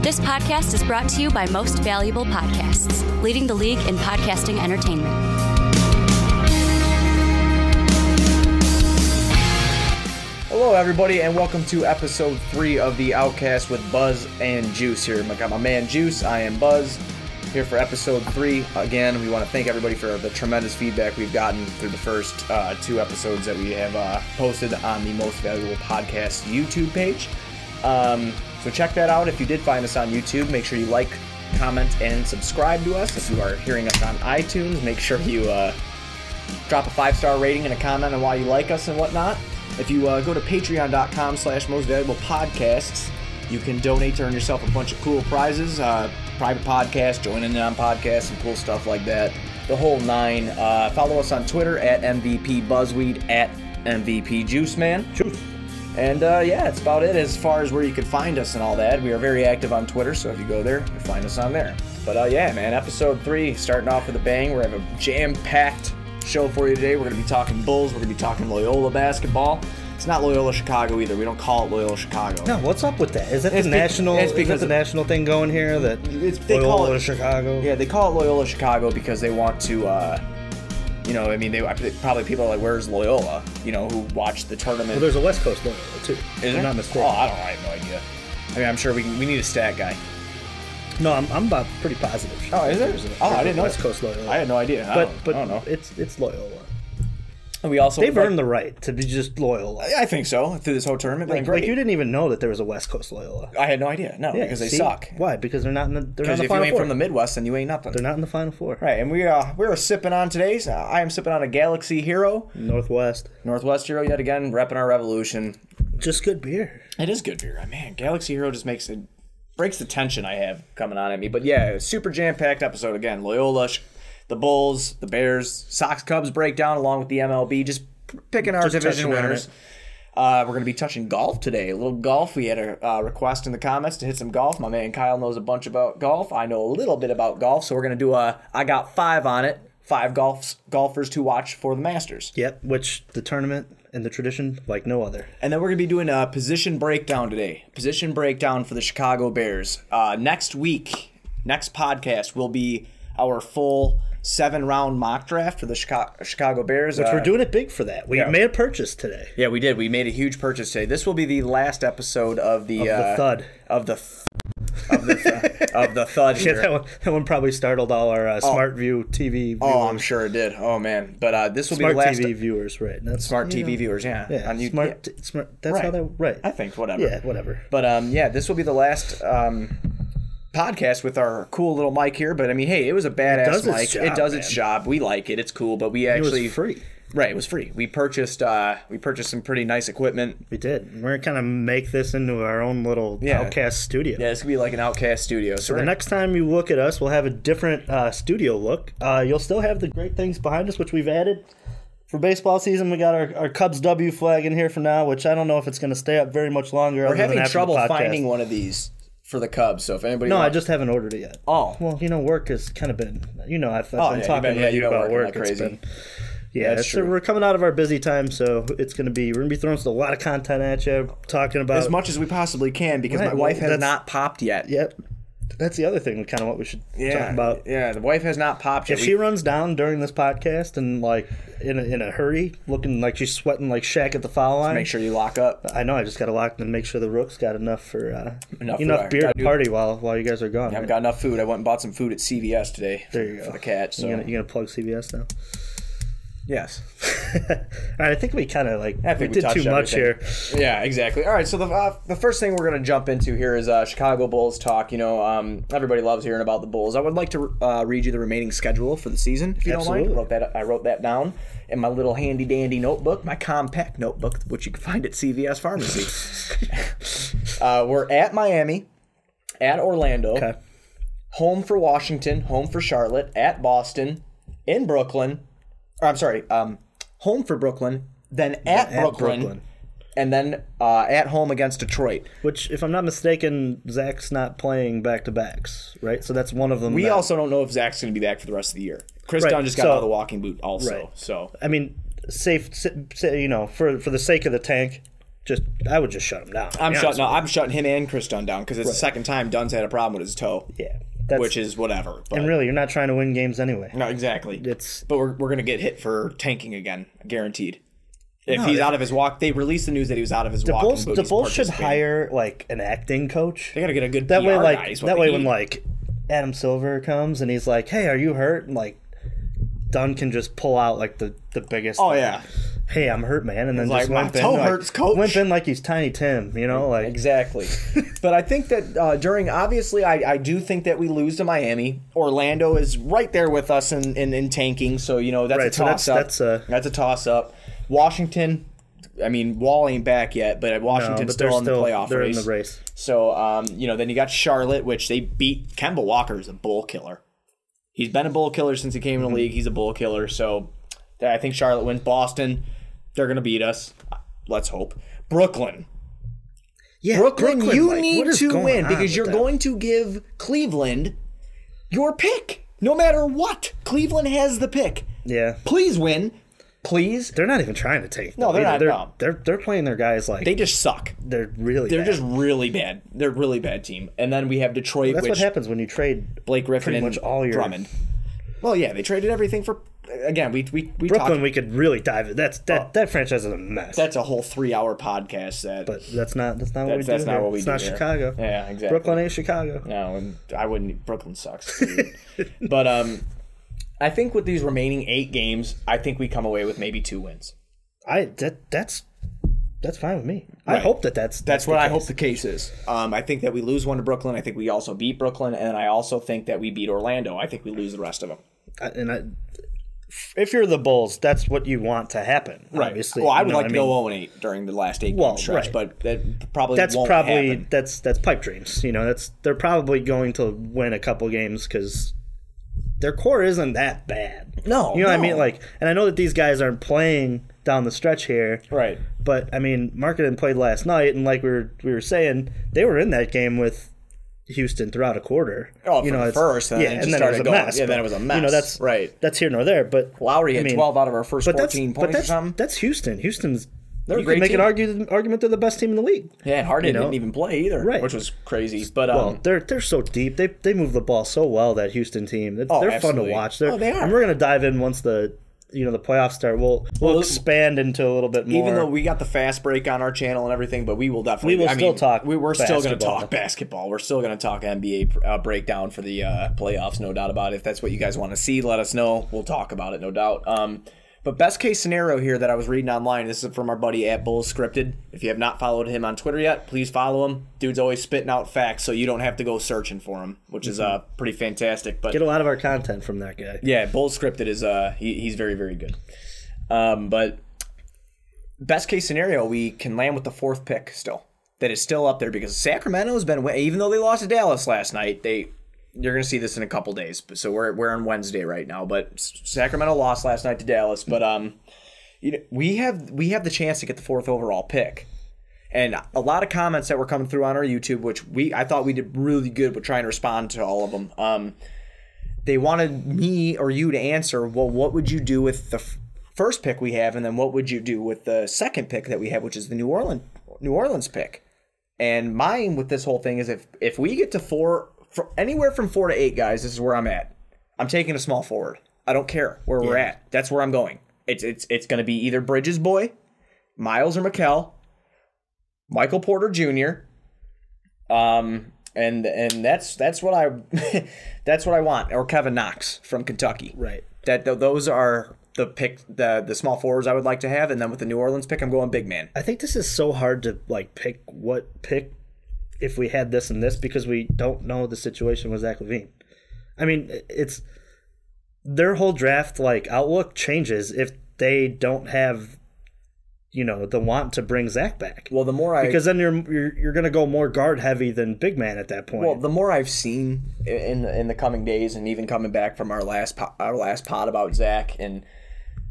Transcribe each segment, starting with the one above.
This podcast is brought to you by Most Valuable Podcasts, leading the league in podcasting entertainment. Hello, everybody, and welcome to episode 3 of the Outcasts with Buzz and Juice here. I got my man Juice. I am Buzz here for episode 3. Again, we want to thank everybody for the tremendous feedback we've gotten through the first 2 episodes that we have posted on the Most Valuable Podcast YouTube page. So check that out. If you did find us on YouTube, make sure you like, comment, and subscribe to us. If you are hearing us on iTunes, make sure you drop a 5-star rating and a comment on why you like us and whatnot. If you go to patreon.com/mostvaluablepodcasts, you can donate to earn yourself a bunch of cool prizes, private podcasts, joining in on podcasts, and cool stuff like that. The whole 9. Follow us on Twitter at MVPBuzzweed, at MVPJuiceman. And yeah, that's about it as far as where you can find us and all that. We are very active on Twitter, so if you go there, you'll find us on there. But yeah, man, episode 3, starting off with a bang. We're going to have a jam-packed show for you today. We're going to be talking Bulls. We're going to be talking Loyola basketball. It's not Loyola Chicago either. We don't call it Loyola Chicago. No, what's up with that? Is that the national thing going here? That they Loyola call it Chicago? Yeah, they call it Loyola Chicago because they want to, probably people are like, where's Loyola? Who watched the tournament. Well, there's a West Coast Loyola, too. Is there? Not mistaken. Oh, I have no idea. I mean, I'm sure we need a stat guy. No, I'm about pretty positive. Oh, is there? I didn't know. West Coast Loyola. I had no idea. But I don't know. It's Loyola. And we also they've earned the right to be just Loyola. I think so through this whole tournament. Like you didn't even know that there was a West Coast Loyola. I had no idea. No, because they suck. Why? Because they're not in the. Because if you ain't from the Midwest, then you ain't nothing. They're not in the Final Four. Right, and we're sipping on today's. I am sipping on a Galaxy Hero. Northwest Hero yet again, repping our revolution. Just good beer. It is good beer. Man, Galaxy Hero just breaks the tension I have coming on at me. But yeah, super jam-packed episode again. Loyola, the Bulls, the Bears, Sox, Cubs breakdown along with the MLB. Just picking our division winners. We're going to be touching golf today. A little golf. We had a request in the comments to hit some golf. My man Kyle knows a bunch about golf. I know a little bit about golf, so we're going to do I got 5 on it. 5 golfers to watch for the Masters. Yep, which the tournament and the tradition like no other. And then we're going to be doing a position breakdown today. Position breakdown for the Chicago Bears. Next podcast will be our full 7-round mock draft for the Chicago Bears. Which we're doing it big for that. We made a purchase today. Yeah, we did. We made a huge purchase today. This will be the last episode of the thud. Of the thud here. Yeah, that one probably startled all our SmartView TV viewers. Oh, I'm sure it did. Oh, man. But this will be the last... Smart TV viewers, right. That's, Smart TV viewers, yeah. Yeah, smart. That's right. How they're... Right. I think, whatever. Yeah, whatever. But, this will be the last... podcast with our cool little mic here, but I mean, hey, it was a badass mic. It does its job. We like it. It's cool, but we actually... It was free. Right, it was free. We purchased some pretty nice equipment. We did. We're going to kind of make this into our own little Outcast studio. Yeah, it's going to be like an Outcast studio. So the next time you look at us, we'll have a different studio look. You'll still have the great things behind us, which we've added. For baseball season, we got our Cubs W flag in here for now, which I don't know if it's going to stay up very much longer. We're having trouble finding one of these for the Cubs, so if anybody I just haven't ordered it yet. Oh. Well, work has kind of been, I've been talking with you about work. Like crazy. So we're coming out of our busy time, so we're going to be throwing a lot of content at you, talking about... As much as we possibly can, because my wife has not popped yet. Yep. That's the other thing, kind of what we should talk about. Yeah, the wife has not popped yet. If she runs down during this podcast and, in a hurry, looking like she's sweating like Shaq at the foul line... Make sure you lock up. I know, I just got to lock and make sure the Rook's got enough for enough beer to party while you guys are gone. I haven't got enough food. I went and bought some food at CVS today. There you go. For the cat. So. You gonna plug CVS now? Yes. All right, I think we kind of we did too much here. Yeah, exactly. All right, so the first thing we're going to jump into here is Chicago Bulls talk. Everybody loves hearing about the Bulls. I would like to read you the remaining schedule for the season, if you don't mind. I wrote that down in my little handy-dandy notebook, my compact notebook, which you can find at CVS Pharmacy. We're at Miami, at Orlando, home for Washington, home for Charlotte, at Boston, in Brooklyn. Home for Brooklyn, then at Brooklyn, and then at home against Detroit. Which, if I'm not mistaken, Zach's not playing back-to-backs, right? So that's one of them. We also don't know if Zach's going to be back for the rest of the year. Chris Dunn just got out of the walking boot also. Right. So I mean, for the sake of the tank, I would just shut him down. I'm shutting him and Chris Dunn down because it's the second time Dunn's had a problem with his toe. Yeah. Which is whatever. But. And really, you're not trying to win games anyway. No, exactly. But we're going to get hit for tanking again, guaranteed. If he's out of his walk, they released the news that he was out of his walking boots. The Bulls should hire like an acting coach. They got to get a good that PR way. Like guy that way, when like Adam Silver comes and he's like, "Hey, are you hurt?" and like Dunn can just pull out like the biggest. Oh yeah. Hey, I'm hurt, man, and then like, just limp in. My toe hurts, coach. Limp in like he's Tiny Tim, you know, like exactly. But I think that obviously, I do think that we lose to Miami. Orlando is right there with us in tanking, so you know that's a toss up. That's a toss up. Washington, I mean, Wall ain't back yet, but Washington's still in the playoff they're race. They're in the race. So then you got Charlotte, which they beat. Kemba Walker is a bull killer. He's been a bull killer since he came in the league. He's a bull killer. So I think Charlotte wins. Boston, they're going to beat us. Let's hope. Brooklyn. Yeah, Brooklyn, you like, need to win because you're going to give Cleveland your pick. No matter what. Cleveland has the pick. Yeah. Please win. Please. They're not even trying to take. No, they're not. They're playing their guys like they just suck. They're just really bad. They're a really bad team. And then we have Detroit. That's what happens when you trade Blake Griffin and much all your Drummond. Well, yeah, they traded everything for. Again, we Brooklyn. We could really dive. That franchise is a mess. That's a whole 3-hour podcast. But that's not what we do. That's not what we do. It's not Chicago. Yeah, exactly. Brooklyn ain't Chicago. No, and I wouldn't. Brooklyn sucks. But I think with these remaining 8 games, I think we come away with maybe 2 wins. That's fine with me. Right. I hope that's what I hope the case is. I think that we lose one to Brooklyn. I think we also beat Brooklyn, and I also think that we beat Orlando. I think we lose the rest of them. If you're the Bulls, that's what you want to happen. Right. Obviously. Well, I would like to go 0-8 during the last 8 game stretch, right. but that probably won't happen. That's pipe dreams. You know, they're probably going to win a couple games because their core isn't that bad. No, you know what I mean. Like, and I know that these guys aren't playing down the stretch here, right? But I mean, Markkanen played last night, and like we were saying, they were in that game with Houston throughout a quarter. Oh, you know, first, and then it was a mess. Yeah, then it was a mess. You know, that's right. That's here nor there. But Lowry had 12 out of our first 14 points or something. That's Houston. Houston's. They're you can make an argument they're the best team in the league. Yeah, and Harden didn't even play either, right? Which was crazy. But they're so deep. They move the ball so well. That Houston team. They're fun to watch. They are. And we're gonna dive in once the playoffs start. We'll expand into a little bit more. Even though we got the fast break on our channel and everything, but we will definitely. We're still going to talk basketball. We're still going to talk NBA breakdown for the playoffs, no doubt about it. If that's what you guys want to see, let us know. We'll talk about it, no doubt. But best case scenario here that I was reading online, this is from our buddy at Bulls Scripted. If you have not followed him on Twitter yet, please follow him. Dude's always spitting out facts, so you don't have to go searching for him, which is pretty fantastic. But get a lot of our content from that guy. Yeah, Bulls Scripted is he's very, very good. But best case scenario, we can land with the 4th pick still. That is still up there because Sacramento's been, even though they lost to Dallas last night, you're going to see this in a couple days. So we're on Wednesday right now, but Sacramento lost last night to Dallas. But we have the chance to get the 4th overall pick, and a lot of comments that were coming through on our YouTube, which I thought we did really good with trying to respond to all of them. They wanted me or you to answer. Well, what would you do with the first pick we have, and then what would you do with the second pick that we have, which is the New Orleans pick? And mine with this whole thing is if we get to 4. Anywhere from 4 to 8 guys, this is where I'm at. I'm taking a small forward. I don't care where we're at. That's where I'm going. It's going to be either Bridges boy, Miles or Mikal, Michael Porter Jr. And that's what I that's what I want. Or Kevin Knox from Kentucky. Right. Those are the small forwards I would like to have, and then with the New Orleans pick, I'm going big man. I think this is so hard to pick what pick. If we had this and this, because we don't know the situation with Zach LaVine. I mean, it's their whole draft outlook changes if they don't have, the want to bring Zach back. Well, because then you're going to go more guard heavy than big man at that point. Well, the more I've seen in the coming days, and even coming back from our last pod about Zach, and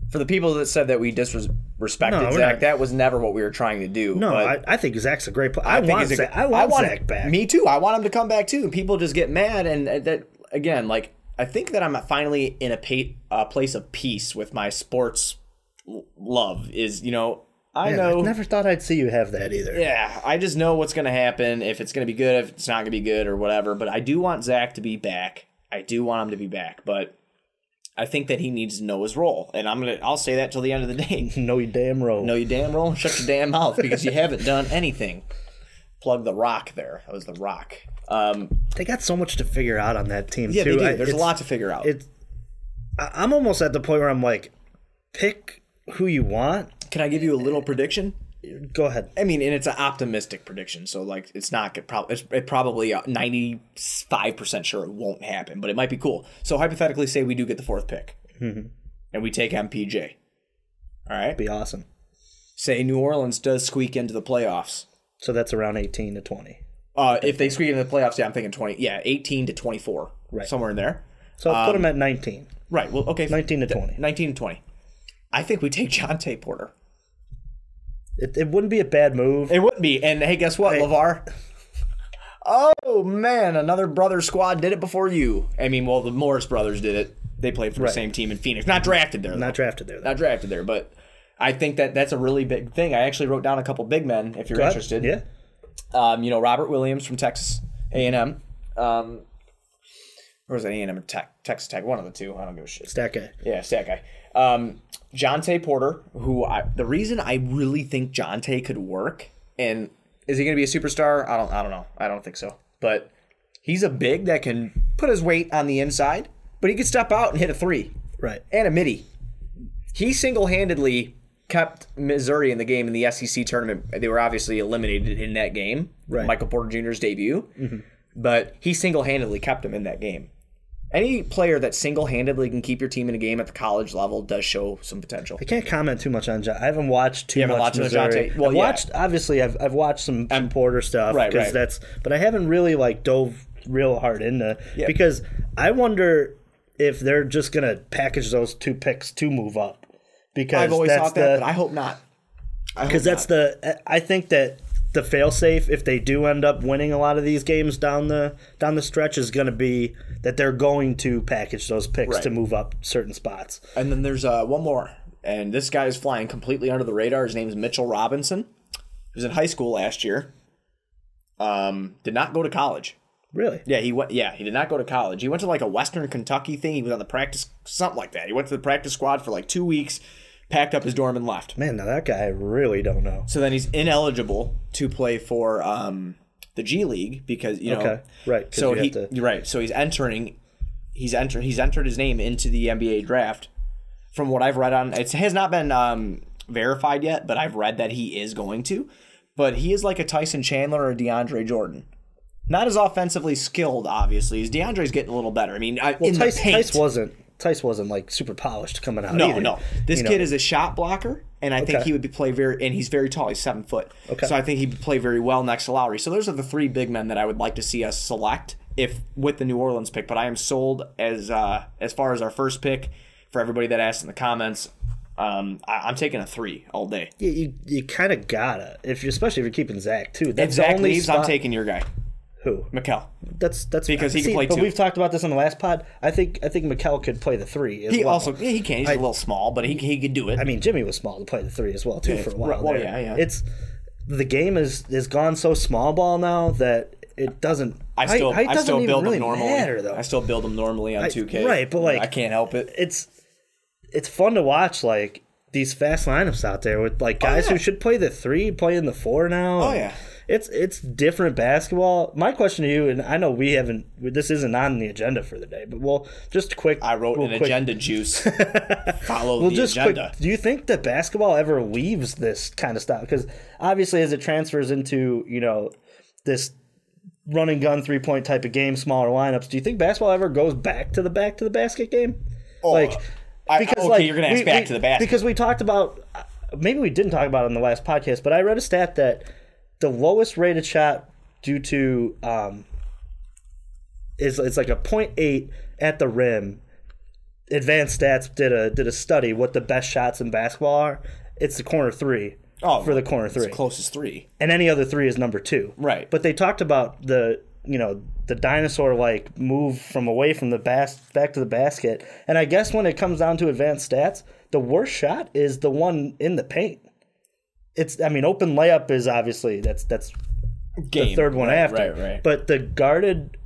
for the people that said that we disrespected Zach, that was never what we were trying to do. No, but I think Zach's a great player. I want Zach back. Me too. I want him to come back too. And people just get mad, and that again, I think that I'm finally in a place of peace with my sports love. Is I Man, know. I never thought I'd see you have that either. Yeah, I just know what's going to happen, if it's going to be good, if it's not going to be good, or whatever. But I do want Zach to be back. I do want him to be back, but I think that he needs to know his role. And I'll say that till the end of the day. Know your damn role. Know your damn role and shut your damn mouth, because you haven't done anything. Plug the Rock there. That was the Rock. They got so much to figure out on that team, Yeah, too. they do. There's a lot to figure out. I'm almost at the point where I'm like, pick who you want. Can I give you a little prediction? Go ahead. I mean, and it's an optimistic prediction, so like it's not it's probably 95% sure it won't happen, but it might be cool. So hypothetically, say we do get the 4th pick, and we take MPJ. All right, Be awesome. say New Orleans does squeak into the playoffs. So that's around 18 to 20. If they squeak into the playoffs, yeah, I'm thinking 20. Yeah, 18 to 24, Right. somewhere in there. So I'll put them at 19. Right. Well, okay. 19 to 20. 19 to 20. I think we take Jonte Porter. It wouldn't be a bad move. It wouldn't be. And hey, guess what, LeVar? Oh, man, another brother squad did it before you. I mean, well, the Morris brothers did it. They played for the same team in Phoenix. Not drafted there, though. Not drafted there, though. Not drafted there, but I think that's a really big thing. I actually wrote down a couple big men, if you're interested. Yeah. Robert Williams from Texas A&M. Or was it A&M or Texas Tech? One of the two. I don't give a shit. Stat guy. Yeah, stat guy. Jonte Porter, the reason I really think Jonte could work, and is he going to be a superstar? I don't know. I don't think so. But he's a big that can put his weight on the inside, but he could step out and hit a 3. Right. And a midi. He single-handedly kept Missouri in the game in the SEC tournament. They were obviously eliminated in that game. Right. Michael Porter Jr.'s debut. But he single-handedly kept him in that game. Any player that single-handedly can keep your team in a game at the college level does show some potential. I can't comment too much on John. I haven't watched too much watched Missouri. Jonte? Well, I've watched, obviously, I've watched some Porter stuff. Right. But I haven't really dove real hard into because I wonder if they're just going to package those 2 picks to move up. Because I've always thought that, but I hope not. Because I think that the fail-safe, if they do end up winning a lot of these games down the stretch, is going to be that they're going to package those picks to move up certain spots. And then there's one more, and this guy is flying completely under the radar. His name is Mitchell Robinson. He was in high school last year. Did not go to college. Really? Yeah, he did not go to college. He went to a Western Kentucky thing. He was on the practice, something like that. He went to the practice squad for 2 weeks, packed up his dorm and left. Man, now that guy I really don't know. So then he's ineligible to play for the G League because right. So So he's entered his name into the NBA draft. From what I've read on, it has not been verified yet, but I've read that he is going to. But he is like a Tyson Chandler or a DeAndre Jordan. Not as offensively skilled, obviously, as DeAndre's getting a little better. I mean, Tice wasn't super polished coming out. No. This kid is a shot blocker, and I think he would play and he's very tall. He's 7 foot. Okay. So I think he would play very well next to Lowry. So those are the 3 big men that I would like to see us select with the New Orleans pick. But I am sold as far as our first pick. For everybody that asked in the comments, I'm taking a 3 all day. Yeah, you kind of gotta, especially if you're keeping Zach too. If Zach leaves, I'm taking your guy. Who? Mikel. That's because he can play 2. But we've talked about this in the last pod. I think Mikel could play the 3 as well. He can. He's a little small, but he could do it. I mean, Jimmy was small to play the 3 as well too for a while. Well, yeah. It's the game is gone so small ball now that it doesn't. I still build really them normally. Matter, though. I still build them normally on 2K. Right, but I can't help it. It's fun to watch these fast lineups out there with guys who should play the 3 playing the 4 now. Oh yeah. It's different basketball. My question to you, and I know this isn't on the agenda for the day, but just quick. I wrote agenda juice. Follow the agenda. Quick, do you think that basketball ever leaves this kind of style? Because obviously, as it transfers into this run and gun 3-point type of game, smaller lineups, do you think basketball ever goes back to the basket game? You're gonna ask back to the basket because we talked about. Maybe we didn't talk about it on the last podcast, but I read a stat that the lowest rated shot due to it's like a 0.8 at the rim. Advanced Stats did a study what the best shots in basketball are. It's the corner 3. For the corner 3. It's the closest 3. And any other 3 is number 2. Right. But they talked about the dinosaur move from away from the back to the basket. And I guess when it comes down to Advanced Stats, the worst shot is the one in the paint. open layup is obviously that's Game. the third one after. Right. But the guarded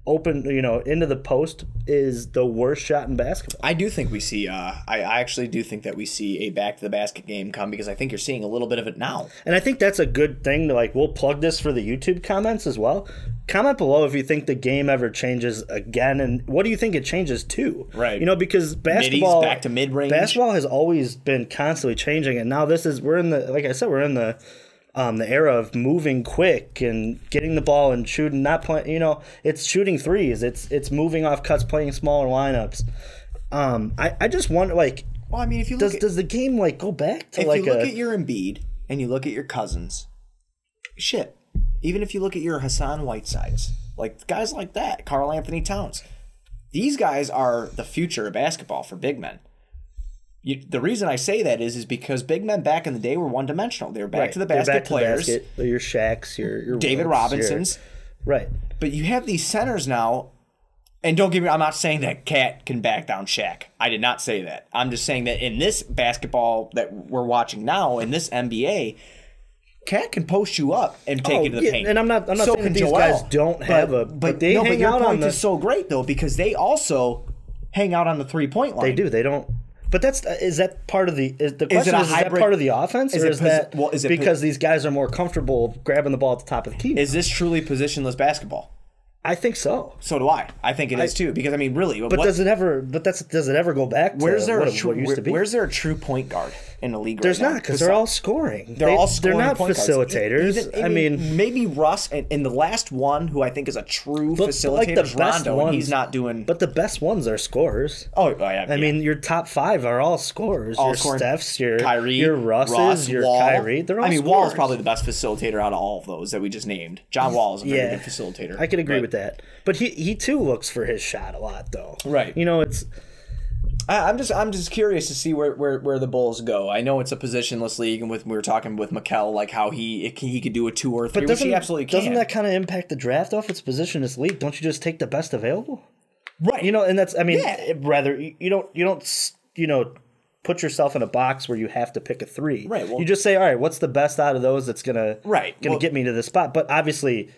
open, into the post is the worst shot in basketball. I do think we see. I actually do think that we see a back to the basket game come, because I think you're seeing a little bit of it now. And I think that's a good thing to we'll plug this for the YouTube comments as well. Comment below if you think the game ever changes again, and what do you think it changes to? Right. Because basketball Middies back to mid range. Basketball has always been constantly changing, and now we're in the era of moving quick and getting the ball and shooting, not playing. It's shooting threes. It's moving off cuts, playing smaller lineups. I just wonder, well, I mean, if you look does the game go back to if you look at your Embiid and you look at your Cousins, even if you look at your Hassan Whitesides, guys like that, Karl Anthony Towns, these guys are the future of basketball for big men. The reason I say that is because big men back in the day were one-dimensional. They were back to the basket players. Your Shaqs, your David Woods, Robinsons. Right. But you have these centers now, and don't get me wrong, I'm not saying that Cat can back down Shaq. I did not say that. I'm just saying that in this basketball that we're watching now, in this NBA, Cat can post you up and take you to the paint. And I'm not saying that these guys don't have but they hang your out point on the... is so great, though, because they also hang out on the three-point line. They do. They don't... But is that part of the question? Is that part of the offense, or is that because these guys are more comfortable grabbing the ball at the top of the key? Is this truly positionless basketball? I think so. So do I. I think it is too, because really. But does it ever go back to what it used to be? Where's there a true point guard in the league? There's not, because they're all scoring. They're all scoring. They're not point facilitators. Guards. Maybe Russ, and the last one who I think is a true facilitator is Rondo, and he's not doing. But the best ones are scorers. Oh yeah. I mean, your top 5 are all scorers. All your scoring. Stephs, your Kyrie, your Russes, your Wall. Kyrie. They're all. Scorers. Wall is probably the best facilitator out of all of those that we just named. John Wall is a very good facilitator. I can agree with that. But he too looks for his shot a lot, though. Right. It's. I'm just curious to see where the Bulls go. I know it's a positionless league, and we were talking with Mikkel how he could do a 2 or 3, which he absolutely can. Doesn't that kind of impact the draft? Though, if it's positionless league, don't you just take the best available? Right. And that's rather you don't put yourself in a box where you have to pick a 3. Right. Well, you just say, all right, what's the best out of those that's gonna get me to this spot? But obviously,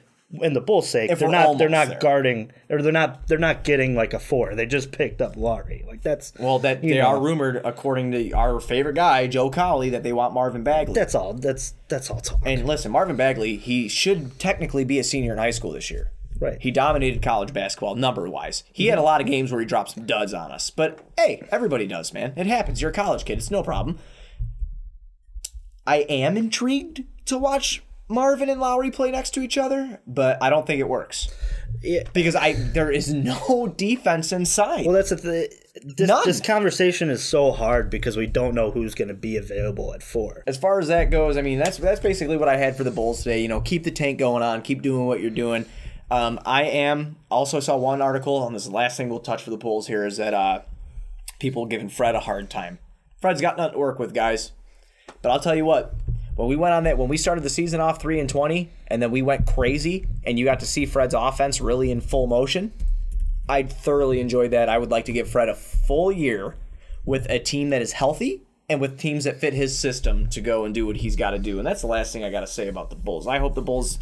in the Bulls' sake, they're not guarding, or they're not getting a 4. They just picked up Laurie. They are rumored, according to our favorite guy Joe Cowley, that they want Marvin Bagley. That's all talk. And listen, Marvin Bagley, he should technically be a senior in high school this year. Right. He dominated college basketball number-wise. He had a lot of games where he dropped some duds on us. But, hey, everybody does, man. It happens. You're a college kid. It's no problem. I am intrigued to watch Marvin and Lowry play next to each other, but I don't think it works. Yeah. Because there is no defense inside. Well, that's this conversation is so hard because we don't know who's going to be available at 4. As far as that goes, I mean, that's basically what I had for the Bulls today. Keep the tank going on, keep doing what you're doing. I also saw one article on this last thing we'll touch for the Bulls here is that people giving Fred a hard time. Fred's got nothing to work with, guys. But I'll tell you what. When we started the season off 3-20, and then we went crazy, and you got to see Fred's offense really in full motion, I thoroughly enjoyed that. I would like to give Fred a full year with a team that is healthy and with teams that fit his system to go and do what he's got to do. And that's the last thing I got to say about the Bulls. I hope the Bulls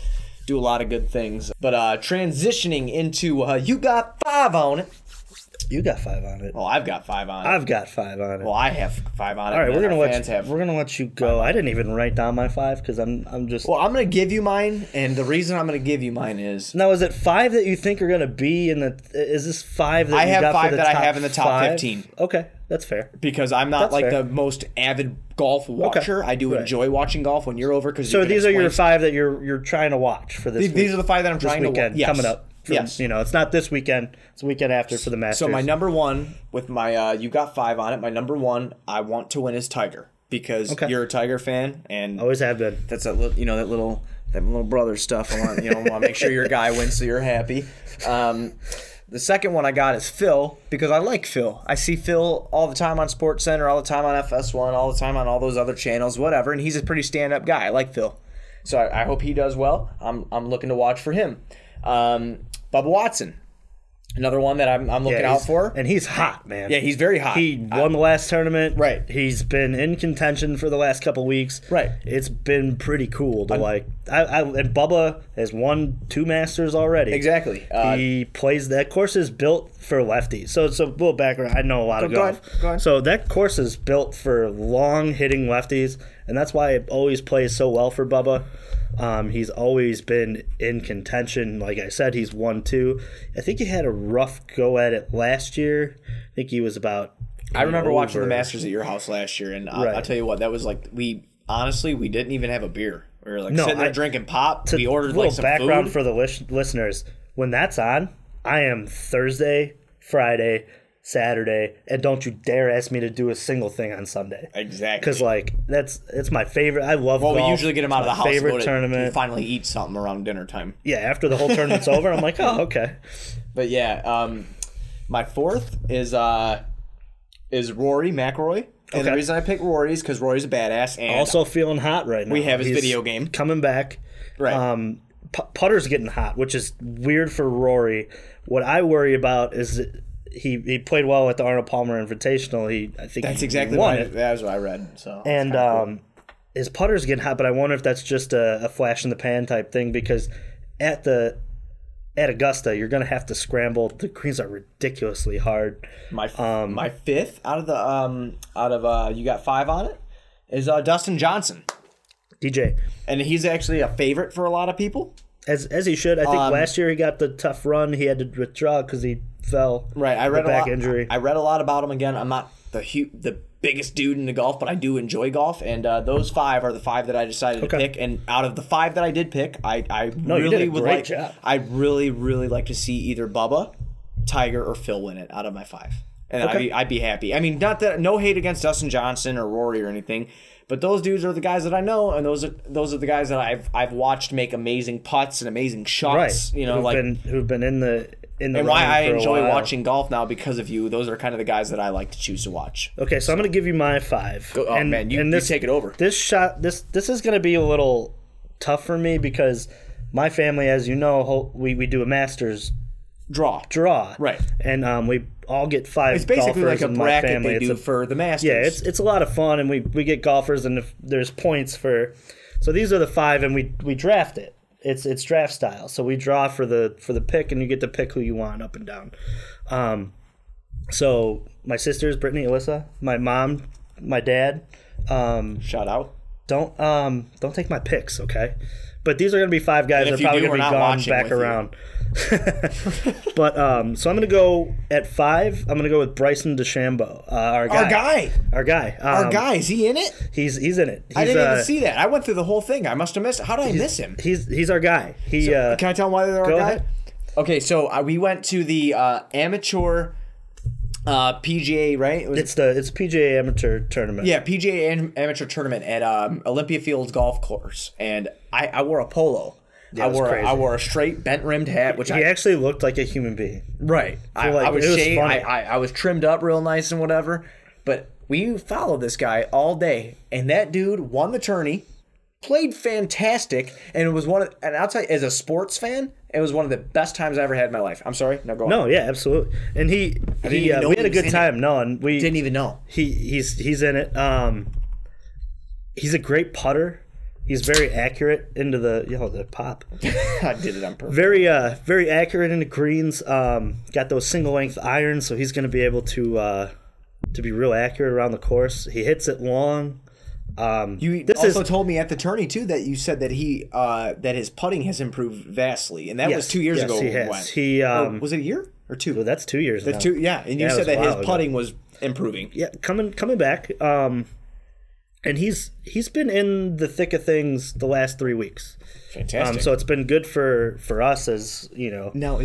do a lot of good things. But transitioning into you got 5 on it. You got 5 on it. Well, I've got 5 on it. I've got 5 on it. Well, I have 5 on it. All right, we're gonna let you go. I didn't even write down my 5 because I'm just. Well, I'm gonna give you mine, and the reason I'm gonna give you mine is now. Is it 5 that you think are gonna be in the? Is this 5 that I have got 5 for the that top I have in the top 5? 15? Okay, that's fair. Because I'm not the most avid golf watcher. Okay. I do enjoy watching golf when you're over. So these are your 5 that you're trying to watch for this week. These are the 5 that I'm trying to watch. Yes. Coming up. Yes. It's not this weekend. It's the weekend after for the Masters. So my number 1 with my you got 5 on it. My number 1 I want to win is Tiger because you're a Tiger fan and always have been. That's that little brother stuff. I want want to make sure your guy wins so you're happy. The second one I got is Phil because I like Phil. I see Phil all the time on SportsCenter, all the time on FS1, all the time on all those other channels, whatever, and he's a pretty stand-up guy. I like Phil. So I hope he does well. I'm looking to watch for him. Bubba Watson. Another one that I'm looking out for. And he's hot, man. Yeah, he's very hot. He won the last tournament. Right. He's been in contention for the last couple weeks. Right. It's been pretty cool to and Bubba has won 2 Masters already. Exactly. He plays that course is built for lefties. So it's a little background. I know a lot of golf. Go ahead. So that course is built for long hitting lefties, and that's why it always plays so well for Bubba. He's always been in contention. Like I said, he's won 2. I think he had a rough go at it last year. I think he was about. I remember watching the Masters at your house last year, and I'll tell you what, that was like we didn't even have a beer. We were like sitting there drinking pop. We ordered like some background food. for the listeners. When that's on, I am Thursday, Friday, Saturday, and don't you dare ask me to do a single thing on Sunday. Exactly. Because it's my favorite. I love golf. We usually get him out of the house. Favorite tournament. To finally eat something around dinner time. Yeah, after the whole tournament's over, I'm like, oh, okay. But yeah, my fourth is Rory McIlroy. And the reason I picked Rory is because Rory's a badass. And also feeling hot right now. We have his video game. Coming back. Right. Putter's getting hot, which is weird for Rory. What I worry about is that he played well at the Arnold Palmer Invitational. That's exactly won it. That's what I read. So and cool. His putter's getting hot, but I wonder if that's just a flash in the pan type thing because at Augusta you're gonna have to scramble. The greens are ridiculously hard. My fifth out of you got 5 on it is Dustin Johnson, DJ, and he's actually a favorite for a lot of people. As he should. I think last year he got the tough run. He had to withdraw because he fell. Right, I read back a lot. Injury. I read a lot about him. Again, I'm not the biggest dude into golf, but I do enjoy golf. And those 5 are the 5 that I decided to pick. And out of the 5 that I did pick, I really would like. Job. I really like to see either Bubba, Tiger, or Phil win it out of my 5, and I'd be happy. I mean, not that no hate against Dustin Johnson or Rory or anything. But those dudes are the guys that I know, and those are the guys that I've watched make amazing putts and amazing shots. Right. You know, who've been in the and why I enjoy watching golf now because of you. Those are kind of the guys that I like to choose to watch. Okay, so I'm going to give you my 5. Man, you take it over. This is going to be a little tough for me because my family, as you know, we do a Masters draw. Right. And we all get 5 It's basically golfers like a in bracket my family. they do for the Masters. Yeah, it's a lot of fun, and we get golfers, and if there's points for. So these are the 5, and we draft it. It's draft style. So we draw for the pick, and you get to pick who you want up and down. So my sisters, Brittany, Alyssa, my mom, my dad. Shout out. Don't take my picks, okay? But these are going to be 5 guys that are probably going to be gone back around. But so I'm going to go at 5. I'm going to go with Bryson DeChambeau, our guy. Our guy. Is he in it? He's in it. I didn't even see that. I went through the whole thing. I must have missed it. How did I miss him? He's our guy. Can I tell him why they're our guy? Ahead. Okay, so we went to the amateur PGA, right? It's PGA Amateur Tournament. Yeah, PGA Amateur Tournament at Olympia Fields Golf Course, and I wore a polo. Yeah, I wore a straight bent rimmed hat, which he actually looked like a human being. Right. I was shaved. I was trimmed up real nice and whatever. But we followed this guy all day, and that dude won the tourney, played fantastic, and it was and I'll tell you, as a sports fan, it was one of the best times I ever had in my life. I'm sorry. No, go on. No, yeah, absolutely. And we had a good time. No, and we didn't even know he's in it. He's a great putter. He's very accurate into the pop. I did it on purpose. Very accurate into greens. Got those single length irons, so he's going to be able to be real accurate around the course. He hits it long. You also told me at the tourney too that you said that that his putting has improved vastly, and that was 2 years ago. He has. Was it a year or 2? Well, that's 2 years. That's 2. Yeah, and you said that his putting was improving. Yeah, coming back. And he's been in the thick of things the last 3 weeks. Fantastic. So it's been good for us, as you know. Now,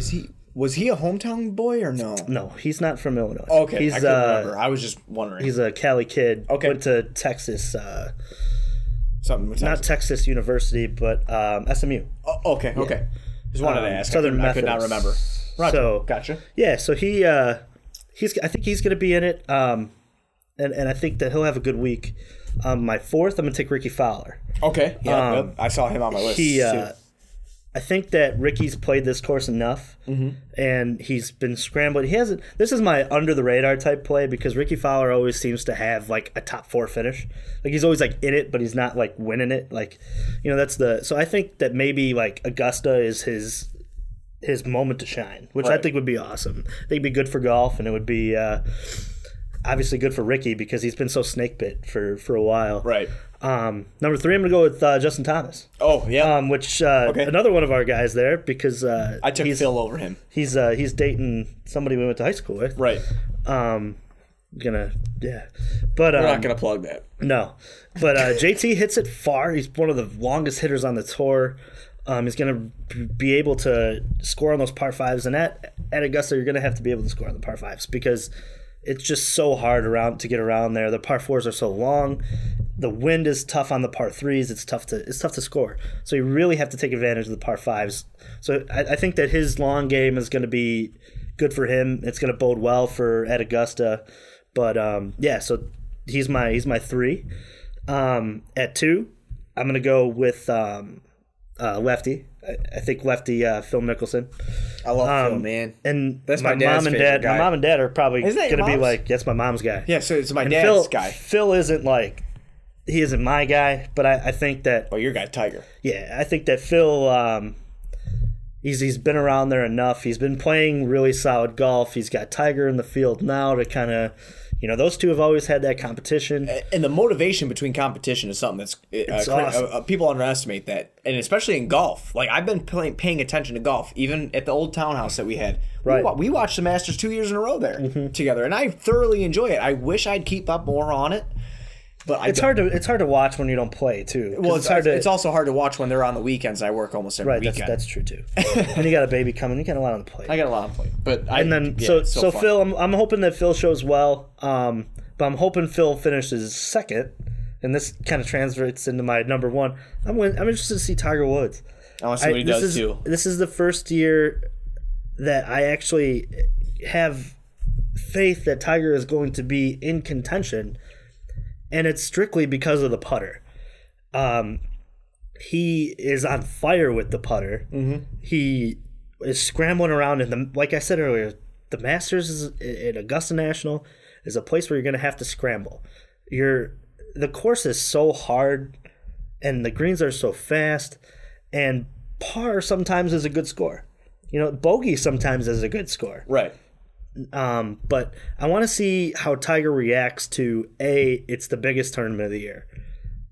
was he a hometown boy or no? No, he's not from Illinois. Okay, I couldn't remember. I was just wondering. He's a Cali kid. Okay. Went to Texas. Something with Texas. Not Texas University, but SMU. Oh, okay. Yeah. Okay. Just wanted to ask. Southern I could not remember. Right. So gotcha. Yeah. So I think he's going to be in it. And I think that he'll have a good week. My 4th, I'm going to take Ricky Fowler. Okay. Yeah. I saw him on my list. I think that Ricky's played this course enough, and he's been scrambling. He hasn't. This is my under the radar type play because Ricky Fowler always seems to have like a top 4 finish. Like he's always like in it, but he's not like winning it. Like, that's the. So I think that maybe like Augusta is his moment to shine, which I think would be awesome. I think it'd be good for golf, and it would be obviously good for Ricky because he's been so snake bit for a while. Right. Number 3, I'm going to go with Justin Thomas. Oh, yeah. Which another one of our guys there because I took Phil over him. He's dating somebody we went to high school with. Right. But we're not gonna plug that. No, but JT hits it far. He's one of the longest hitters on the tour. He's going to be able to score on those par 5s, and at Augusta, you're going to have to be able to score on the par 5s because it's just so hard to get around there. The par 4s are so long. The wind is tough on the par 3s. It's tough to score. So you really have to take advantage of the par 5s. So I think that his long game is going to be good for him. It's going to bode well at Augusta. But so he's my 3. At 2, I'm going to go with lefty. I think lefty Phil Mickelson. I love Phil, man. And that's my dad's favorite guy. My mom and dad are probably going to be like, that's my mom's guy. Yeah, so it's my dad's guy. Phil isn't like, he isn't my guy, but I think that... Oh, your guy, Tiger. Yeah, I think that Phil, he's been around there enough. He's been playing really solid golf. He's got Tiger in the field now to kind of... those two have always had that competition. And the motivation between competition is something that's awesome. People underestimate that. And especially in golf. Like, I've been paying attention to golf, even at the old townhouse that we had. Right. We watched the Masters 2 years in a row there together, and I thoroughly enjoy it. I wish I'd keep up more on it. But it's hard to watch when you don't play too. Well, it's also hard to watch when they're on the weekends. I work almost every weekend. That's true too. And you got a baby coming. You got a lot on the plate. I got a lot on the plate. But so Phil, I'm hoping that Phil shows well. But I'm hoping Phil finishes second, and this kind of translates into my number 1. I'm interested to see Tiger Woods. I want to see what he does too. This is the first year that I actually have faith that Tiger is going to be in contention. And it's strictly because of the putter. He is on fire with the putter. Mm-hmm. He is scrambling around. And like I said earlier, the Masters at Augusta National is a place where you're going to have to scramble. The course is so hard, and the greens are so fast, and par sometimes is a good score. Bogey sometimes is a good score. Right. But I want to see how Tiger reacts to it's the biggest tournament of the year.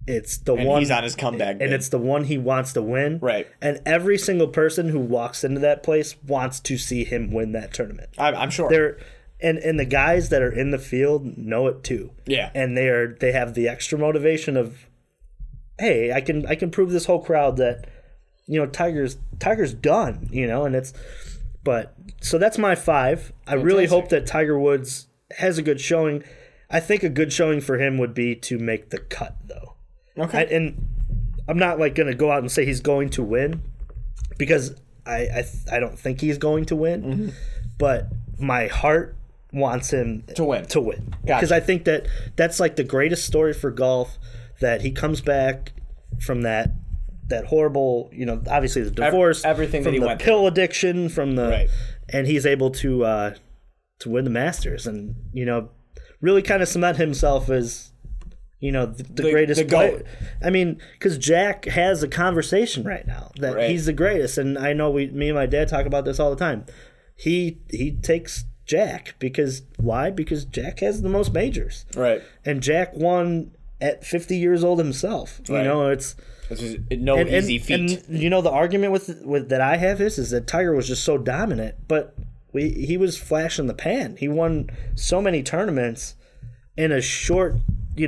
It's the one he's on his comeback, and it's the one he wants to win. Right. And every single person who walks into that place wants to see him win that tournament. I'm sure. And the guys that are in the field know it too. Yeah. And they have the extra motivation of, hey, I can prove this whole crowd that, Tiger's done. And it's. But so that's my 5. I really hope that Tiger Woods has a good showing. I think a good showing for him would be to make the cut, though. Okay. And I'm not like going to go out and say he's going to win because I don't think he's going to win. Mm-hmm. But my heart wants him to win. Because I think that's like the greatest story for golf, that he comes back from that horrible, obviously the divorce, everything from that he the went pill through. addiction, from the, right. And he's able to win the Masters, and really kind of cement himself as the greatest player. I mean, because Jack has a conversation right now that he's the greatest, and I know me and my dad talk about this all the time. He takes Jack because why? Because Jack has the most majors, right? And Jack won at 50 years old himself. It's easy feat. And the argument with that I have is that Tiger was just so dominant, but he was flash in the pan. He won so many tournaments in a short,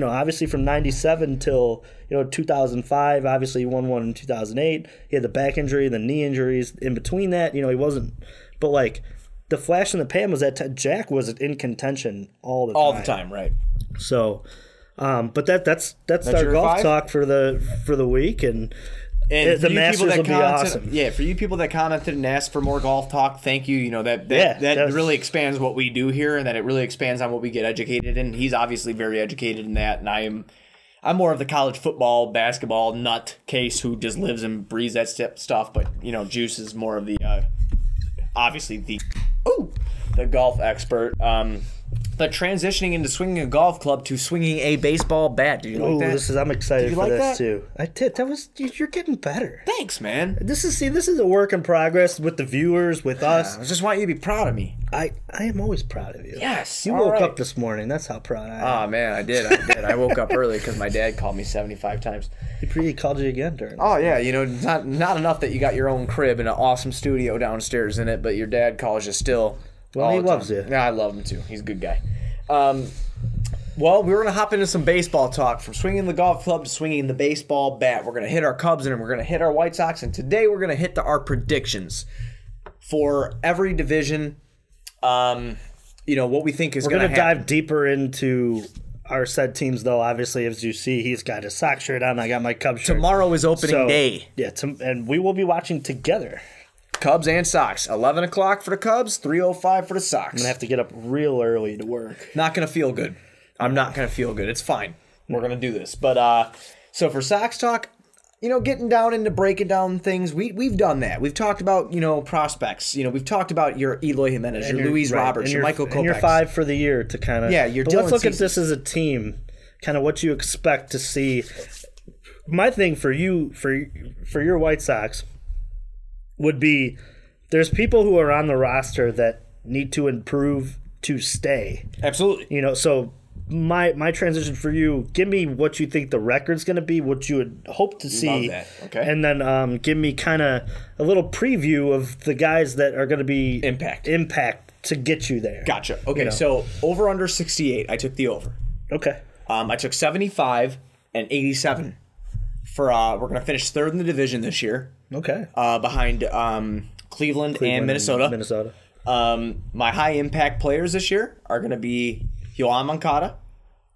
obviously from 97 till 2005. Obviously he won one in 2008. He had the back injury, the knee injuries in between that. He wasn't, but like the flash in the pan was that Jack was in contention all the time, right? So. But that's our golf 5? Talk for the week, and the Masters will be awesome. Yeah, for you people that commented and asked for more golf talk, thank you. That really expands what we do here, and that it really expands on what we get educated in. He's obviously very educated in that, and I'm more of the college football, basketball nut case who just lives and breathes that stuff. But, Juice is more of the, obviously, the golf expert. But transitioning into swinging a golf club to swinging a baseball bat. Do you like that? I'm excited for this, that? too. I did. You're getting better. Thanks, man. This is a work in progress with the viewers, with us. I just want you to be proud of me. I am always proud of you. Yes. You woke up this morning. That's how proud I am. Oh, man, I did. I woke up early because my dad called me 75 times. He called you again during this. Oh, yeah. Not enough that you got your own crib and an awesome studio downstairs in it, but your dad calls you still. Well, he loves you. Yeah, I love him, too. He's a good guy. Well, we're going to hop into some baseball talk. From swinging the golf club to swinging the baseball bat. We're going to hit our Cubs and we're going to hit our White Sox. And today we're going to hit our predictions for every division. What we think is going to happen. We're going to dive deeper into our said teams, though. Obviously, as you see, he's got his Sox shirt on. I got my Cubs shirt. Tomorrow is opening day. Yeah, and we will be watching together. Cubs and Sox. 11 o'clock for the Cubs, 3:05 for the Sox. I'm going to have to get up real early to work. Not going to feel good. I'm not going to feel good. It's fine. We're going to do this. But so for Sox talk, getting down into breaking down things, we've done that. We've talked about, prospects. We've talked about your Eloy Jimenez, your Luis Roberts, your Michael Kopech. And your 5 for the year to kind of... Yeah, you're But let's look at this as a team, kind of what you expect to see. My thing for you, for your White Sox... would be there's people who are on the roster that need to improve to stay. Absolutely. So my transition for you, give me what you think the record's going to be, what you would hope to see. Love that. Okay. And then give me kind of a little preview of the guys that are going to be impact to get you there. Gotcha. Okay, so over under 68, I took the over. Okay. I took 75 and 87 for we're going to finish third in the division this year. Okay. Behind Cleveland and Minnesota. My high impact players this year are going to be Yoan Moncada.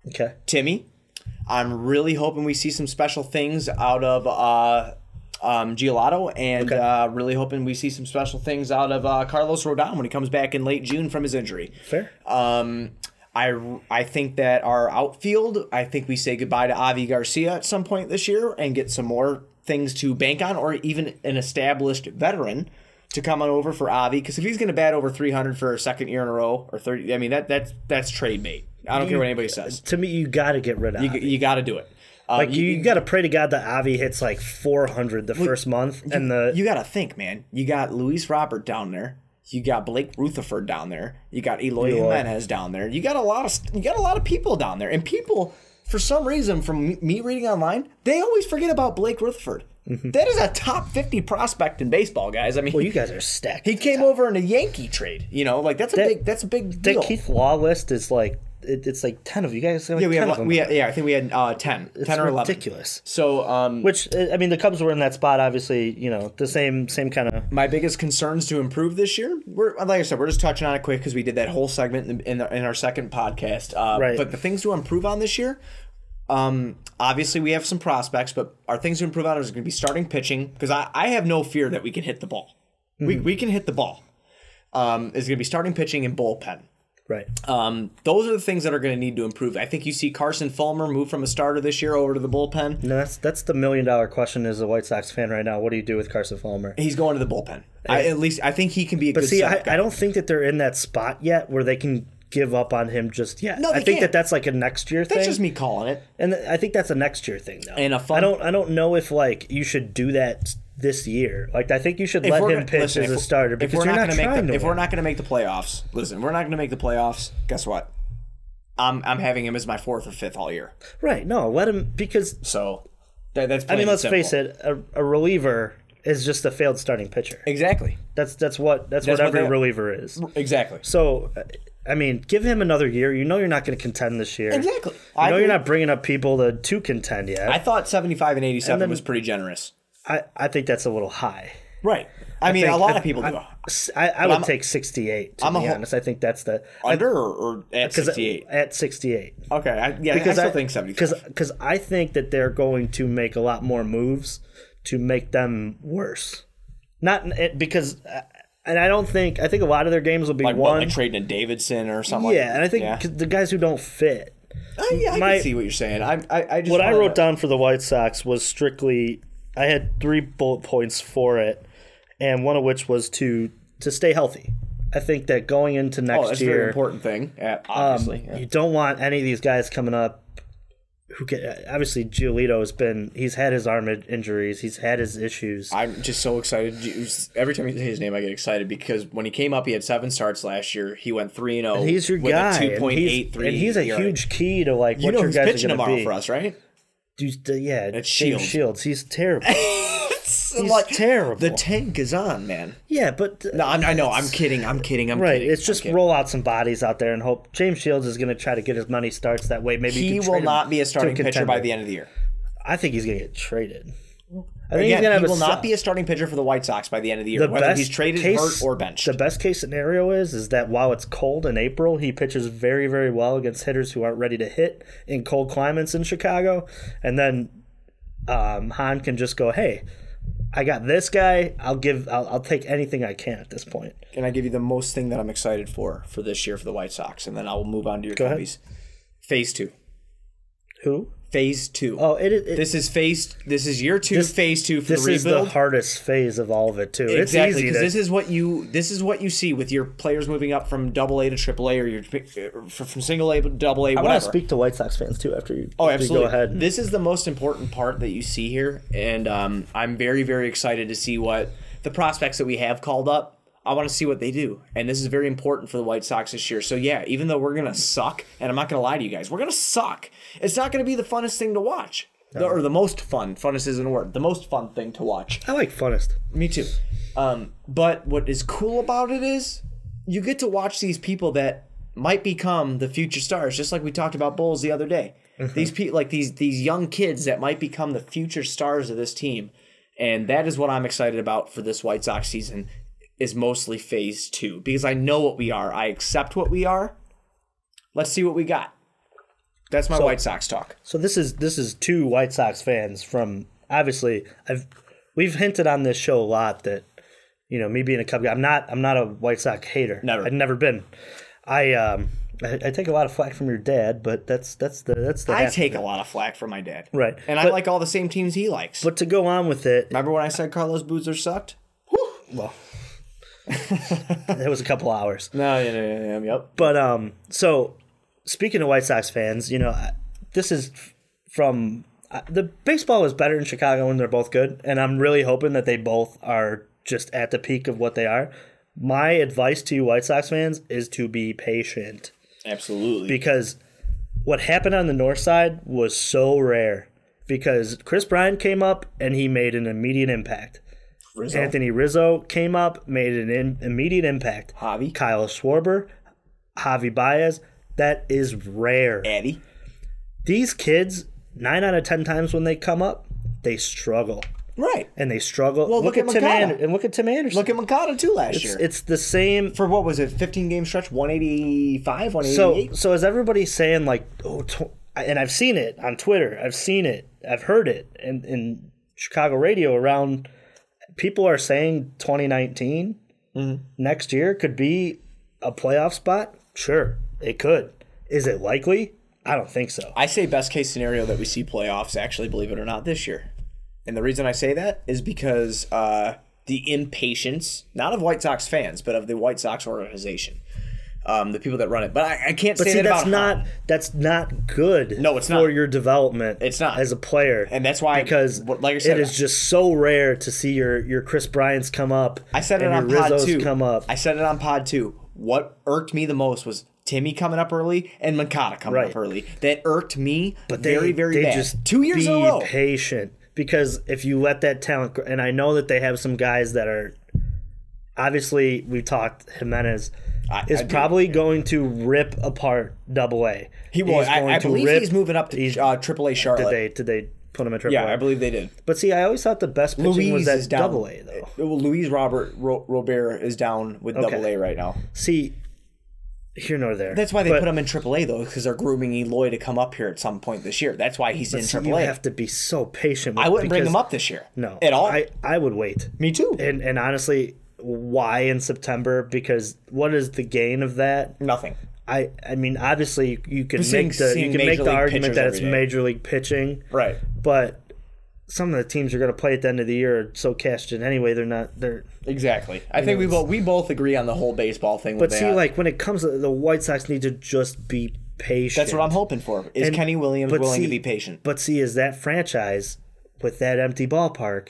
Okay. Timmy. I'm really hoping we see some special things out of Giolito, and really hoping we see some special things out of Carlos Rodon when he comes back in late June from his injury. Fair. I think that our outfield, I think we say goodbye to Avi Garcia at some point this year and get some more things to bank on, or even an established veteran to come on over for Avi, because if he's going to bat over 300 for a second year in a row or 30, I mean that's trade bait. I don't care what anybody says. To me, you got to get rid of Avi. You got to do it. You got to pray to God that Avi hits like 400 the first month, and you got to think, man. You got Luis Robert down there. You got Blake Rutherford down there. You got Eloy Jimenez down there. You got a lot of people down there, and people, for some reason, from me reading online, they always forget about Blake Rutherford. Mm-hmm. That is a top 50 prospect in baseball, guys. I mean, well, you guys are stacked. He came over in a Yankee trade. That's a big deal. That Keith Law list is like it's like 10 of you guys. Like I think we had 10 it's 10 or 11. Ridiculous. So, which I mean, the Cubs were in that spot. Obviously, the same kind of. My biggest concerns to improve this year. Like I said, we're just touching on it quick because we did that whole segment in our second podcast. Right. But the things to improve on this year. Obviously, we have some prospects, but our things to improve on is going to be starting pitching, because I have no fear that we can hit the ball. Mm-hmm. We can hit the ball. Is going to be starting pitching and bullpen. Right. Those are the things that are going to need to improve. I think you see Carson Fulmer move from a starter this year over to the bullpen. No, that's the $1 million question as a White Sox fan right now. What do you do with Carson Fulmer? He's going to the bullpen. I think he can be a good setup guy. I don't think that they're in that spot yet where they can give up on him just yet. No, I think that's like a next year thing. That's just me calling it. And I think that's a next year thing, though. And I don't know if you should do that this year. I think you should let him pitch as a starter, because you're not trying to. If we're not going to make the playoffs, we're not going to make the playoffs. Guess what? I'm having him as my 4th or 5th all year. Right? No, let him, because that's. I mean, let's face it. A reliever is just a failed starting pitcher. Exactly. That's what every reliever is. Exactly. So, I mean, give him another year. You're not going to contend this year. Exactly. You're not bringing up people to contend yet. I thought 75 and 87 was pretty generous. I think that's a little high. Right. I mean, a lot of people do. I would take 68, to be honest. I think that's the... Under or at 68? At 68. Okay. I still think 75. Because I think that they're going to make a lot more moves to make them worse. Not because... And I think a lot of their games will be like trading a Davidson or something. Yeah, and I think the guys who don't fit. I can see what you're saying. I just what I wrote down for the White Sox was strictly, I had 3 bullet points for it, and one of which was to stay healthy. I think that going into next that's year, a very important thing. Obviously, you don't want any of these guys coming up. Who get obviously Giolito he's had his arm injuries, he's had his issues. I'm just so excited. Every time you say his name, I get excited because when he came up, he had 7 starts last year. He went 3-0. He's your with guy, a 2.83. and he's a huge key to like what your who's guys pitching are going to be. tomorrow for us, right? Yeah, it's Shields. He's terrible. He's like, terrible. The tank is on, man. Yeah, but no, I know. I'm kidding. Right, kidding. it's just roll out some bodies out there and hope. James Shields is going to try to get as many starts that way. Maybe he will not be a starting pitcher by the end of the year. I think he's going to get traded. He will not be a starting pitcher for the White Sox by the end of the year, whether he's traded, hurt, or benched. The best case scenario is that while it's cold in April, he pitches very, very well against hitters who aren't ready to hit in cold climates in Chicago, and then Hahn can just go, hey, I got this guy. I'll take anything I can at this point. Can I give you the most thing that I'm excited for this year for the White Sox, and then I'll move on to your Cubbies. Phase 2. Who? Phase 2. Oh, this is year 2. Phase 2 for the rebuild. This is the hardest phase of all of it too. Exactly, because this is what you see with your players moving up from AA to AAA, or from single A to AA, whatever. I want to speak to White Sox fans too after you. Absolutely. Go ahead. This is the most important part that you see here, and I'm very, very excited to see what the prospects that we have called up. I want to see what they do, and this is very important for the White Sox this year. So yeah, even though we're gonna suck, and I'm not gonna lie to you guys, we're gonna suck. It's not gonna be the funnest thing to watch, or the most fun. Funnest isn't a word. The most fun thing to watch. I like funnest. Me too. But what is cool about it is you get to watch these people that might become the future stars, just like we talked about Bulls the other day. These people, like these young kids that might become the future stars of this team, and that is what I'm excited about for this White Sox season. Is mostly phase 2 because I know what we are. I accept what we are. Let's see what we got. That's my White Sox talk. So this is 2 White Sox fans from obviously we've hinted on this show a lot that me being a Cub guy, I'm not a White Sox hater. Never. I've never been. I take a lot of flack from your dad, but that's the I take a lot of flack from my dad. Right. And I like all the same teams he likes. But to go on with it, remember when I said Carlos Boozer sucked? Well, it was a couple hours. Yep. But so speaking of White Sox fans, this is from the baseball is better in Chicago when they're both good, and I'm really hoping that they both are just at the peak of what they are. My advice to you White Sox fans is to be patient. Absolutely. Because what happened on the north side was so rare. Because Chris Bryant came up and he made an immediate impact. Anthony Rizzo came up, made an immediate impact. Javi. Kyle Schwarber, Javi Baez. That is rare. Eddie. These kids, 9 out of 10 times when they come up, they struggle. Right. And they struggle. Well, look at Tim Anderson. And look at Tim Anderson. Look at Moncada, too, last year. It's the same. For what was it, 15-game stretch, 185, 188? So is everybody saying, like, and I've seen it on Twitter. I've seen it. I've heard it in Chicago radio around. People are saying 2019 next year could be a playoff spot. Sure, it could. Is it likely? I don't think so. I say best case scenario that we see playoffs, actually, believe it or not, this year. And the reason I say that is because the impatience, not of White Sox fans, but of the White Sox organization. The people that run it. But I can't say that about that's not good. No, it's not. For your development. It's not. As a player. And that's why, because like I said, it is just so rare to see your Chris Bryants come up. I said it on pod 2. Come up. I said it on pod 2. What irked me the most was Timmy coming up early and Moncada coming up early. That irked me very, very bad. Just 2 years in a row. Be patient. Because if you let that talent – and I know that they have some guys that are – obviously, we talked Jimenez – is probably going to rip apart AA. He will. I believe he's moving up to AAA Charlotte. Did they put him in AAA? Yeah, I believe they did. But see, I always thought the best pitching was at AA, though. Luis Robert is down with AA right now. See, here nor there. That's why they put him in AAA, though, because they're grooming Eloy to come up here at some point this year. That's why he's in AAA. You have to be so patient. I wouldn't bring him up this year. No. At all. I would wait. Me too. And honestly... Why in September? Because what is the gain of that? Nothing. I mean, obviously you can Seeing make the argument that it's major league pitching, right? But some of the teams you're going to play at the end of the year are so cashed in anyway. They're exactly. I think we both agree on the whole baseball thing. But see, like when it comes to the White Sox, need to just be patient. That's what I'm hoping for. Is Kenny Williams willing to be patient? But see, is that franchise with that empty ballpark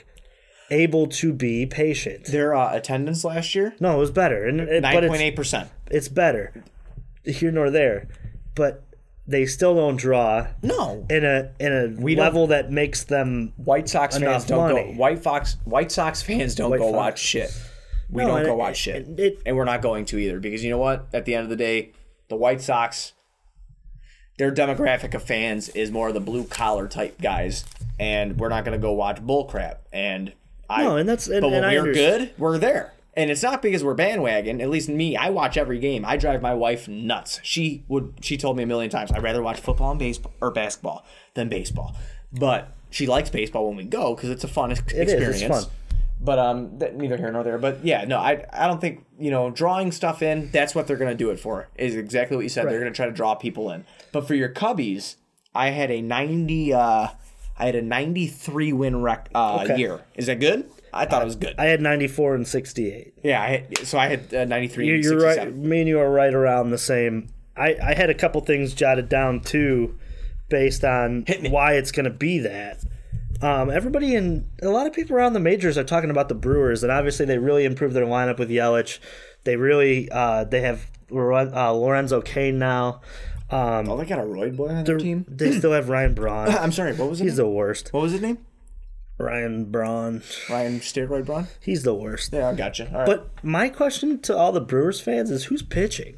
able to be patient? Their attendance last year? No, it was better. 9.8%. It's better. Here nor there. But they still don't draw. No. In a level that makes them White Sox fans don't money. go. White Sox fans don't go watch shit. We don't go watch shit. And we're not going to either, because you know what? At the end of the day, the White Sox, their demographic of fans is more of the blue collar type guys, and we're not going to go watch bull crap. But when we're good, we're there. And it's not because we're bandwagon. At least me, I watch every game. I drive my wife nuts. She told me a million times, I'd rather watch football and basketball than baseball. But she likes baseball when we go because it's a fun experience. It is. It's fun. But neither here nor there. But yeah, no, I don't think, drawing stuff in, that's what they're going to do it for, is exactly what you said. Right. They're going to try to draw people in. But for your Cubbies, I had a 93 win year. Is that good? I thought it was good. I had 94 and 68. Yeah, I had 93 and 67. You're right. Me and you are right around the same. I had a couple things jotted down too, based on why it's going to be that. Everybody a lot of people around the majors are talking about the Brewers, and obviously they really improved their lineup with Yelich. They really they have Lorenzo Cain now. They got a Royd boy on their team. They still have Ryan Braun. I'm sorry, what was his name? He's the worst. What was his name? Ryan Braun. Ryan Steroid Braun? He's the worst. Yeah, I gotcha. All right. But my question to all the Brewers fans is, who's pitching?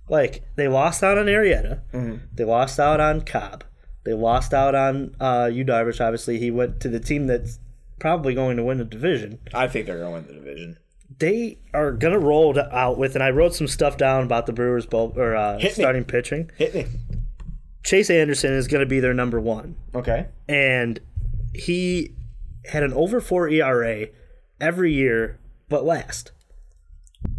Like, they lost out on Arrieta. Mm-hmm. They lost out on Cobb. They lost out on Yu Darvish. Obviously, he went to the team that's probably going to win the division. I think they're going to win the division. They are going to roll out with, and I wrote some stuff down about the Brewers starting pitching. Hit me. Chase Anderson is going to be their number one. Okay. And he had an over 4 ERA every year but last.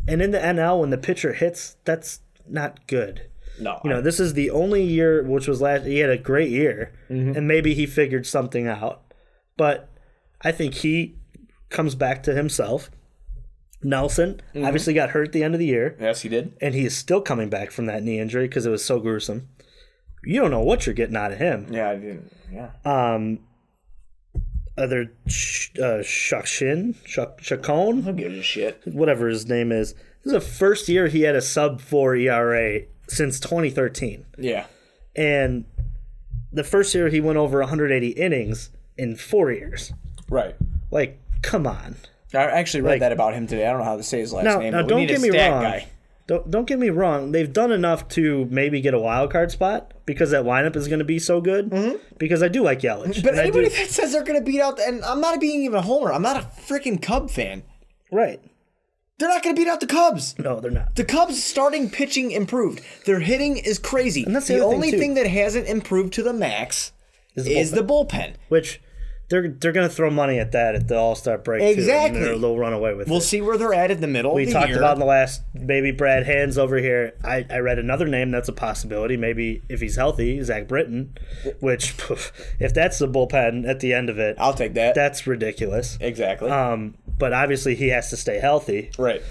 And in the NL, when the pitcher hits, that's not good. No. This is the only year, which was last, he had a great year, and maybe he figured something out. But I think he comes back to himself. Nelson obviously got hurt at the end of the year. Yes, he did. And he is still coming back from that knee injury because it was so gruesome. You don't know what you're getting out of him. Yeah, I did. Yeah. Other Chacon? Who gives a shit? Whatever his name is. This is the first year he had a sub-4 ERA since 2013. Yeah. And the first year he went over 180 innings in 4 years. Right. Like, come on. I actually read that about him today. I don't know how to say his last name. Now, but don't get me wrong. Guy. Don't get me wrong. They've done enough to maybe get a wild card spot because that lineup is going to be so good. Mm-hmm. Because I do like Yelich. But anybody that says they're going to beat out, and I'm not being even a homer. I'm not a freaking Cub fan. Right. They're not going to beat out the Cubs. No, they're not. The Cubs' starting pitching improved. Their hitting is crazy. And that's the only thing that hasn't improved to the max is the bullpen. Which they're going to throw money at that at the All-Star break. Exactly. Too, and they'll run away with it. We'll see where they're at in the middle of the year. We talked about in the last, maybe Brad Hand's over here. I read another name that's a possibility. Maybe if he's healthy, Zach Britton. Which, if that's the bullpen at the end of it, I'll take that. That's ridiculous. Exactly. But obviously he has to stay healthy. Right.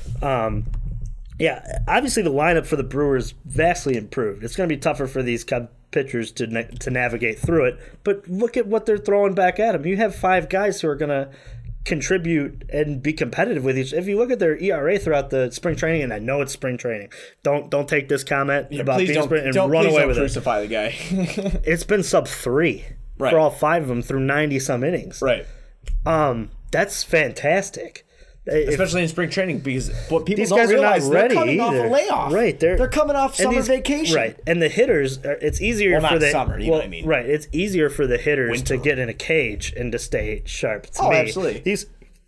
Yeah, obviously the lineup for the Brewers vastly improved. It's going to be tougher for these Cub pitchers to navigate through it, but look at what they're throwing back at them. You have 5 guys who are going to contribute and be competitive with each. If you look at their ERA throughout the spring training, and I know it's spring training, don't take this comment about being spring and run away with it. Crucify the guy. It's been sub 3 for all 5 of them through 90 some innings. Right. That's fantastic. Especially in spring training, because what people these don't guys realize, are not ready they're coming either. off a layoff. Right, they're coming off summer vacation. Right, and the hitters, it's easier for the summer. You know what I mean? Right, it's easier for the hitters to get in a cage and to stay sharp. Absolutely.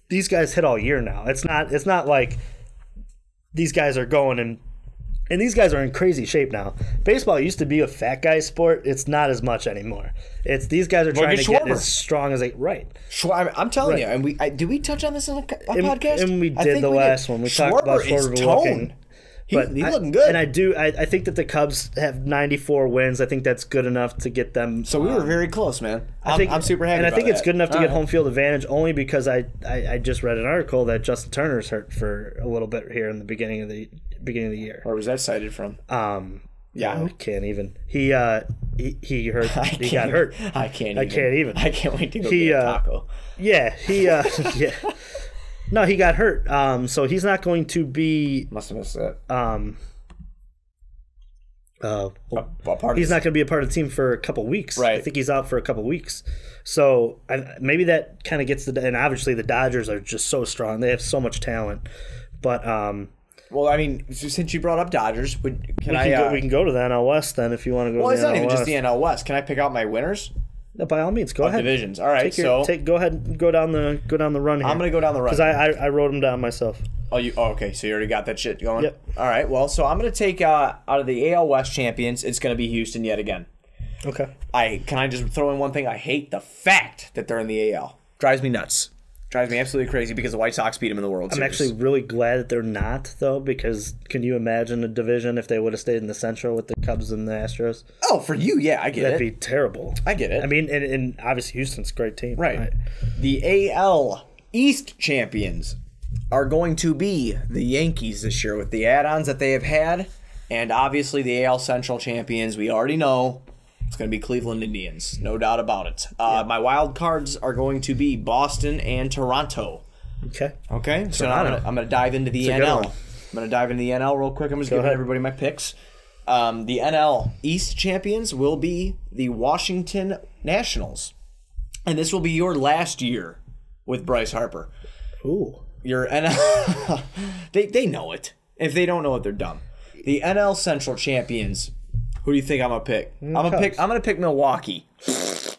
These guys hit all year now. It's not like these guys are going and these guys are in crazy shape now. Baseball used to be a fat guy sport. It's not as much anymore. It's these guys are trying to get as strong as they I'm telling you. And did we touch on this in a podcast? And we did the last one. We talked about Schwarber looking. He's looking good. And I think that the Cubs have 94 wins. I think that's good enough to get them. So we were very close, man. I'm super happy. And I think it's good enough to get right. home field advantage only because I just read an article that Justin Turner's hurt for a little bit here in the beginning of the year. Where was that cited from? Yeah, I can't even. He hurt. He got hurt. I can't even. I can't wait to go get a taco. Yeah, yeah. No, he got hurt. So he's not going to be. Must have missed that. He's not going to be a part of the team for a couple weeks. Right. I think he's out for a couple weeks. So maybe that kind of gets and obviously the Dodgers are just so strong. They have so much talent. But well, I mean, since you brought up Dodgers, we can go to the NL West then if you want to go. Well, to it's the not NL even West. just the NL West. Can I pick out my winners? No, by all means, go ahead. Divisions. All right, go ahead and go down the run here. I'm gonna go down the run because I wrote them down myself. Okay. So you already got that shit going. Yep. All right. Well, so I'm gonna take out of the AL West champions. It's gonna be Houston yet again. Okay. Can I just throw in one thing? I hate the fact that they're in the AL. Drives me nuts. Drives me absolutely crazy because the White Sox beat them in the World Series. I'm actually really glad that they're not, though, because can you imagine a division if they would have stayed in the Central with the Cubs and the Astros? Oh, for you, yeah, I get That'd be terrible. I get it. I mean, and obviously Houston's a great team. Right. The AL East champions are going to be the Yankees this year with the add-ons that they have had. And obviously the AL Central champions, we already know, it's going to be Cleveland Indians. No doubt about it. My wild cards are going to be Boston and Toronto. Okay. So now I'm going to dive into the NL. I'm going to dive into the NL real quick. I'm just giving everybody my picks. The NL East champions will be the Washington Nationals. And this will be your last year with Bryce Harper. Ooh. Your NL... they know it. If they don't know it, they're dumb. The NL Central champions... Who do you think I'm gonna pick? I'm gonna pick Milwaukee. I'm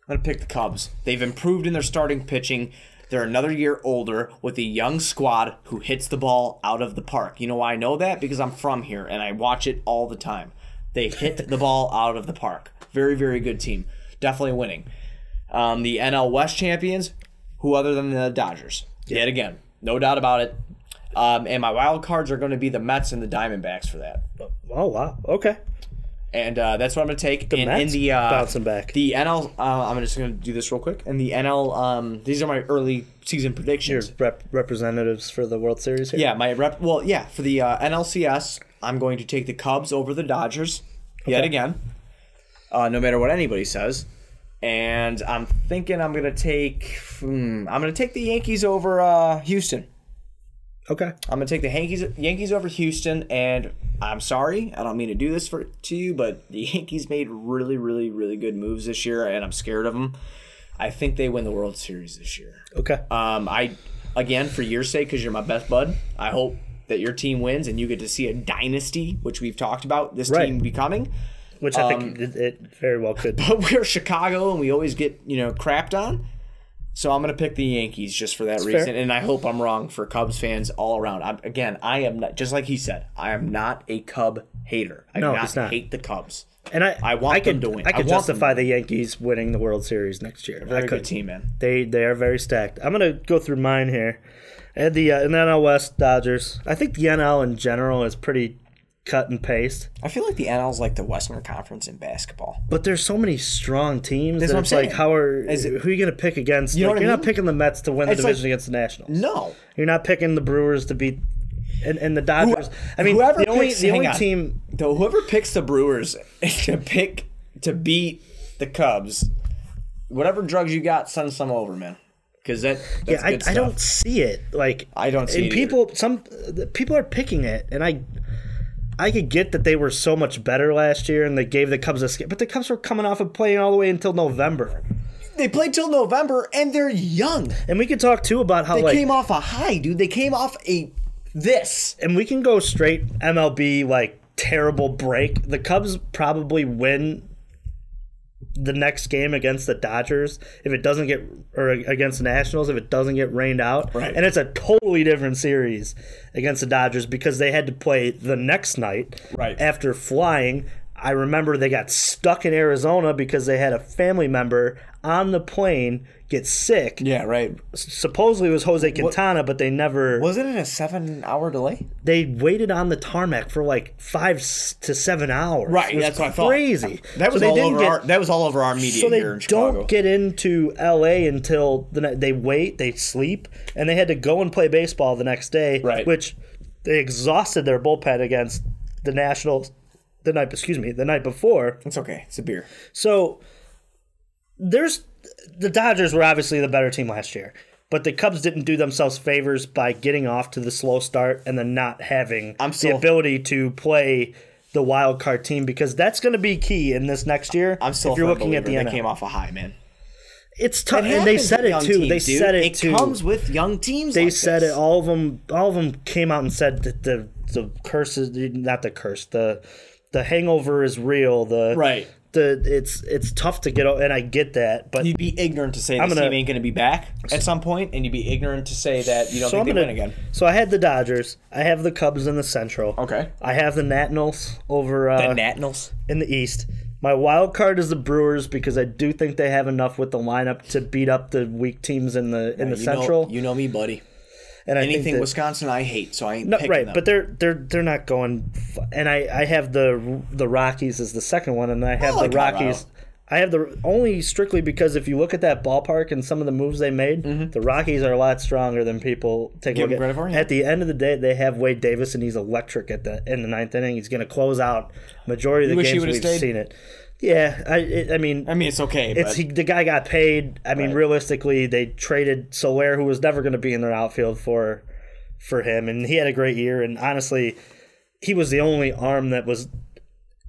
gonna pick the Cubs. They've improved in their starting pitching. They're another year older with a young squad who hits the ball out of the park. You know why I know that? Because I'm from here and I watch it all the time. They hit the ball out of the park. Very, very good team. Definitely winning. The NL West champions, who other than the Dodgers? Yet again, no doubt about it. And my wild cards are going to be the Mets and the Diamondbacks for that. Oh wow. Okay. And that's what I'm going to take. The Mets bouncing back. The NL, I'm just going to do this real quick. And the NL, these are my early season predictions. Your representatives for the World Series here? Yeah, for the NLCS, I'm going to take the Cubs over the Dodgers yet again, no matter what anybody says. And I'm thinking I'm going to take the Yankees over Houston. Okay. I'm going to take the Yankees over Houston, and I'm sorry, I don't mean to do this to you, but the Yankees made really, really, really good moves this year, and I'm scared of them. I think they win the World Series this year. Okay. Again, for your sake, because you're my best bud, I hope that your team wins and you get to see a dynasty, which we've talked about this team becoming. Which I think it very well could. But we're Chicago, and we always get crapped on. So I'm going to pick the Yankees just for that reason, fair. and I hope I'm wrong for Cubs fans all around. I am not, just like he said, I am not a Cub hater. I do not hate the Cubs. And I want them to win. I could justify the Yankees winning the World Series next year. Very good team, man. They are very stacked. I'm going to go through mine here. And the NL West Dodgers. I think the NL in general is pretty cut and paste. I feel like the NL is like the Western Conference in basketball. But there's so many strong teams. That's what I'm saying. Like, who are you going to pick against? You're not picking the Mets to win the division against the Nationals. No. You're not picking the Brewers to beat and the Dodgers. Whoever picks the Brewers is going to pick to beat the Cubs. Whatever drugs you got, send some over, man. Because that's good stuff. I don't see it. Like, I don't see it. Some people are picking it, and I could get that they were so much better last year and they gave the Cubs a skip, but the Cubs were coming off of playing all the way until November. They played till November, and they're young. And we could talk, too, about how they came off a high, dude. They came off this. And we can go straight MLB, terrible break. The Cubs probably win the next game against the Dodgers or against the Nationals if it doesn't get rained out. Right. And it's a totally different series against the Dodgers because they had to play the next night after flying. I remember they got stuck in Arizona because they had a family member on the plane get sick. Yeah, right. Supposedly it was Jose Quintana, but they never... Wasn't it a 7-hour delay? They waited on the tarmac for like 5 to 7 hours. Right, that's what I thought. Crazy. That was all over our media here in Chicago. So they don't get into L.A. until the night. They wait, they sleep, and they had to go and play baseball the next day, right. Which they exhausted their bullpen against the Nationals the night before. It's okay. It's a beer. So the Dodgers were obviously the better team last year, but the Cubs didn't do themselves favors by getting off to the slow start and then not having the ability to play the wild card team, because that's going to be key in this next year. I'm still if you're looking at the NL. They came off a high, man. It's tough, and they said it too. It comes with young teams. They said it. All of them came out and said that the curse is not the curse. The hangover is real. Right. It's tough to get, and I get that, but you'd be ignorant to say this team ain't going to be back at some point, and you'd be ignorant to say that you don't think they win again. So I had the Dodgers. I have the Cubs in the Central. Okay. I have the Nationals over the Nationals in the East. My wild card is the Brewers because I do think they have enough with the lineup to beat up the weak teams in the Central. You know me, buddy. And anything Wisconsin I hate, so I ain't picking them. But they're not going. And I have the Rockies as the second one, and I have the Rockies. I have the only strictly because if you look at that ballpark and some of the moves they made, the Rockies are a lot stronger than people take a look at. At the end of the day, they have Wade Davis, and he's electric in the ninth inning. He's going to close out majority of the games we've seen it. Yeah, I mean, it's okay. The guy got paid. I mean, realistically, they traded Soler, who was never going to be in their outfield, for him, and he had a great year. And honestly, he was the only arm that was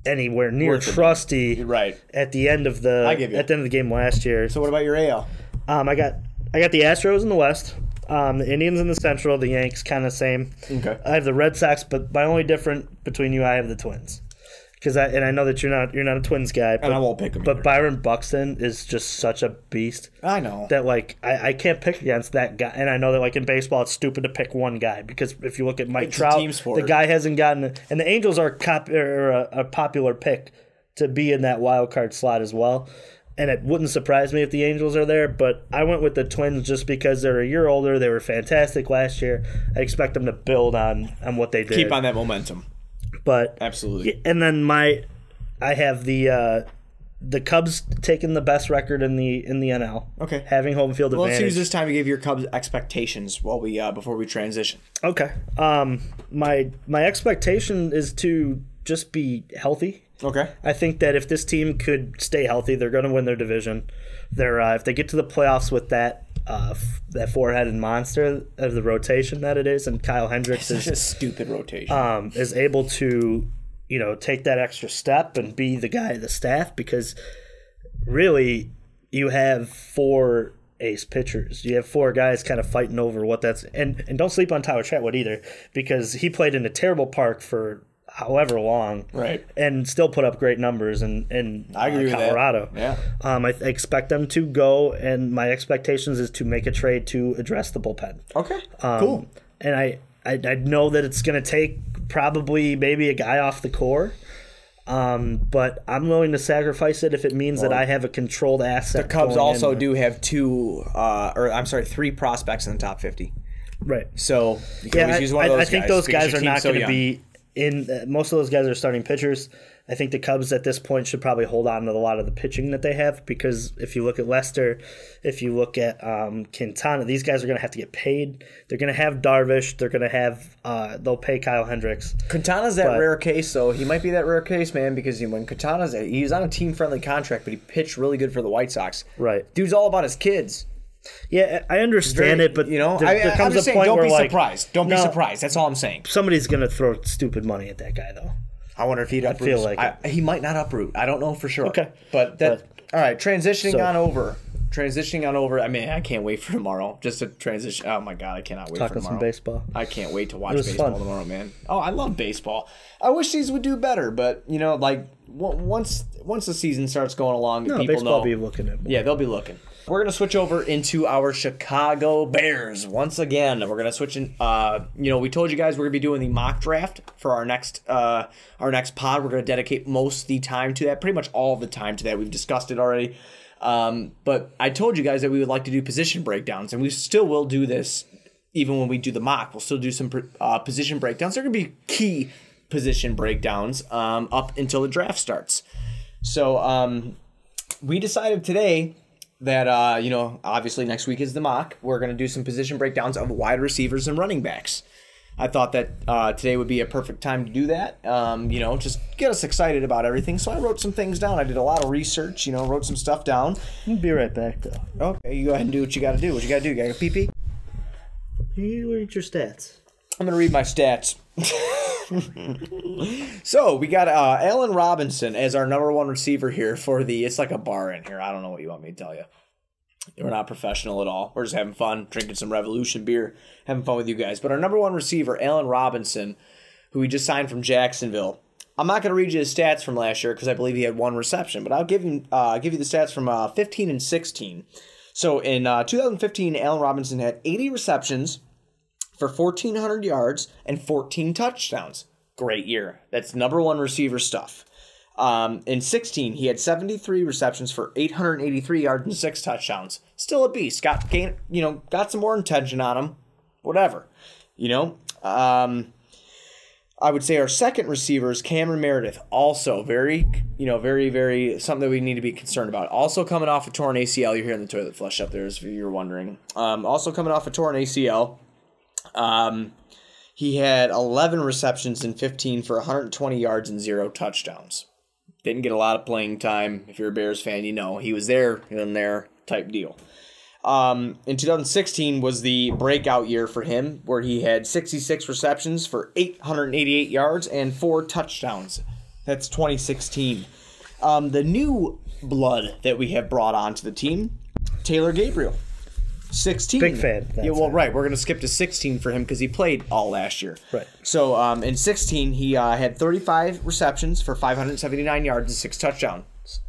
anywhere near trusty. Right. At the end of the game last year. So what about your AL? I got the Astros in the West. The Indians in the Central. The Yanks kind of same. Okay. I have the Red Sox, but my only different between you, I have the Twins. I know that you're not a Twins guy, but, and I won't pick him. But Byron Buxton is just such a beast. I know that I can't pick against that guy, and I know that in baseball it's stupid to pick one guy because if you look at Mike Trout, the guy hasn't gotten, and the Angels are a popular pick to be in that wild card slot as well. And it wouldn't surprise me if the Angels are there, but I went with the Twins just because they're a year older. They were fantastic last year. I expect them to build on what they did. Keep on that momentum. But absolutely. And then I have the Cubs taking the best record in the NL. Okay. Having home field advantage. Let's use this time to give your Cubs expectations before we transition. Okay. My expectation is to just be healthy. Okay. I think that if this team could stay healthy, they're going to win their division. If they get to the playoffs with that four-headed monster of the rotation that it is, and Kyle Hendricks is a stupid rotation. Is able to, take that extra step and be the guy of the staff, because really you have 4 ace pitchers. You have 4 guys kind of fighting over what that's, and don't sleep on Tyler Chatwood either, because he played in a terrible park for however long, right, and still put up great numbers in I agree Colorado. With that. Yeah. I expect them to go, and my expectations is to make a trade to address the bullpen. Okay, cool. And I know that it's going to take probably maybe a guy off the core, but I'm willing to sacrifice it if it means that I have a controlled asset. The Cubs also do have 3 prospects in the top 50. Right. So you can always use one of those guys. I think those guys are not going to be most of those guys are starting pitchers. I think the Cubs at this point should probably hold on to a lot of the pitching that they have, because if you look at Lester, if you look at Quintana, these guys are going to have to get paid. They're going to have Darvish. They're going to have they'll pay Kyle Hendricks. Quintana's that rare case, though. He might be that rare case, man, because when he's on a team-friendly contract, but he pitched really good for the White Sox. Right. Dude's all about his kids. Yeah, I understand it, but there comes a point where surprised. Don't be surprised. That's all I'm saying. Somebody's going to throw stupid money at that guy, though. I wonder if he'd uproot. I feel like he might not uproot. I don't know for sure. Okay, but all right. Transitioning on over. I mean, I can't wait for tomorrow. Just to transition. Oh my god, I cannot wait for tomorrow. Some baseball. I can't wait to watch baseball tomorrow, man. Oh, I love baseball. I wish these would do better, but once the season starts going along, people baseball know. Will be looking at more. Yeah, they'll be looking. We're going to switch over into our Chicago Bears once again. We're going to switch in. We told you guys we're going to be doing the mock draft for our next pod. We're going to dedicate most of the time to that, pretty much all of the time to that. We've discussed it already. But I told you guys that we would like to do position breakdowns, and we still will do this even when we do the mock. We'll still do some position breakdowns. They're going to be key position breakdowns up until the draft starts. So we decided today that, obviously next week is the mock. We're going to do some position breakdowns of wide receivers and running backs. I thought that today would be a perfect time to do that, just get us excited about everything. So I wrote some things down. I did a lot of research, wrote some stuff down. I'll be right back, though. Okay, you go ahead and do what you got to do. What you got to do? You got to pee-pee? You read your stats. I'm going to read my stats. So we got Allen Robinson as our number one receiver here for it's like a bar in here. I don't know what you want me to tell you. We're not professional at all. We're just having fun, drinking some Revolution beer, having fun with you guys. But our number one receiver, Allen Robinson, who we just signed from Jacksonville. I'm not going to read you his stats from last year because I believe he had one reception, but I'll give you the stats from 15 and 16. So in 2015, Allen Robinson had 80 receptions for 1,400 yards and 14 touchdowns. Great year. That's number one receiver stuff. In 16, he had 73 receptions for 883 yards and 6 touchdowns. Still a beast. Got some more intention on him. Whatever. I would say our second receiver is Cameron Meredith. Also very, very something that we need to be concerned about. Also coming off a torn ACL. You're hearing the toilet flush up there, if you're wondering. Also coming off a torn ACL. He had 11 receptions in 15 for 120 yards and 0 touchdowns. Didn't get a lot of playing time. If you're a Bears fan, he was there and there type deal. In 2016 was the breakout year for him, where he had 66 receptions for 888 yards and 4 touchdowns. That's 2016. The new blood that we have brought onto the team, Taylor Gabriel. 16. Big fan. Yeah, well, right. We're going to skip to 16 for him because he played all last year. Right. So in 16, he had 35 receptions for 579 yards and 6 touchdowns.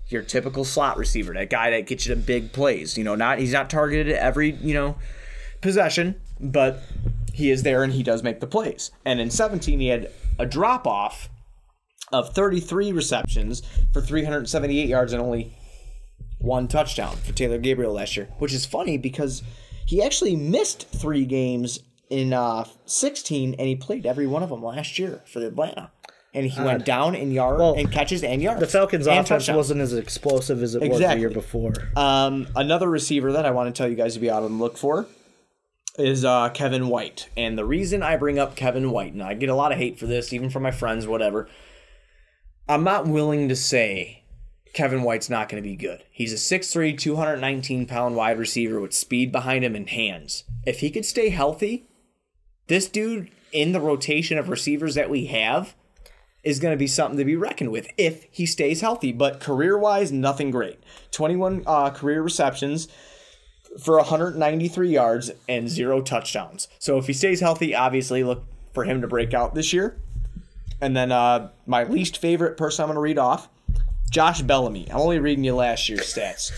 Your typical slot receiver, that guy that gets you the big plays. He's not targeted at every possession, but he is there and he does make the plays. And in 17, he had a drop off of 33 receptions for 378 yards and only 1 touchdown for Taylor Gabriel last year, which is funny because he actually missed 3 games in 16, and he played every one of them last year for Atlanta. And he went down in and catches and yards. The Falcons' offense wasn't as explosive as it was the year before. Another receiver that I want to tell you guys to be out on the look for is Kevin White. And the reason I bring up Kevin White, and I get a lot of hate for this, even from my friends, whatever, I'm not willing to say Kevin White's not going to be good. He's a 6'3", 219-pound wide receiver with speed behind him and hands. If he could stay healthy, this dude in the rotation of receivers that we have is going to be something to be reckoned with if he stays healthy. But career-wise, nothing great. 21 career receptions for 193 yards and 0 touchdowns. So if he stays healthy, obviously look for him to break out this year. And then my least favorite person I'm going to read off, Josh Bellamy. I'm only reading you last year's stats.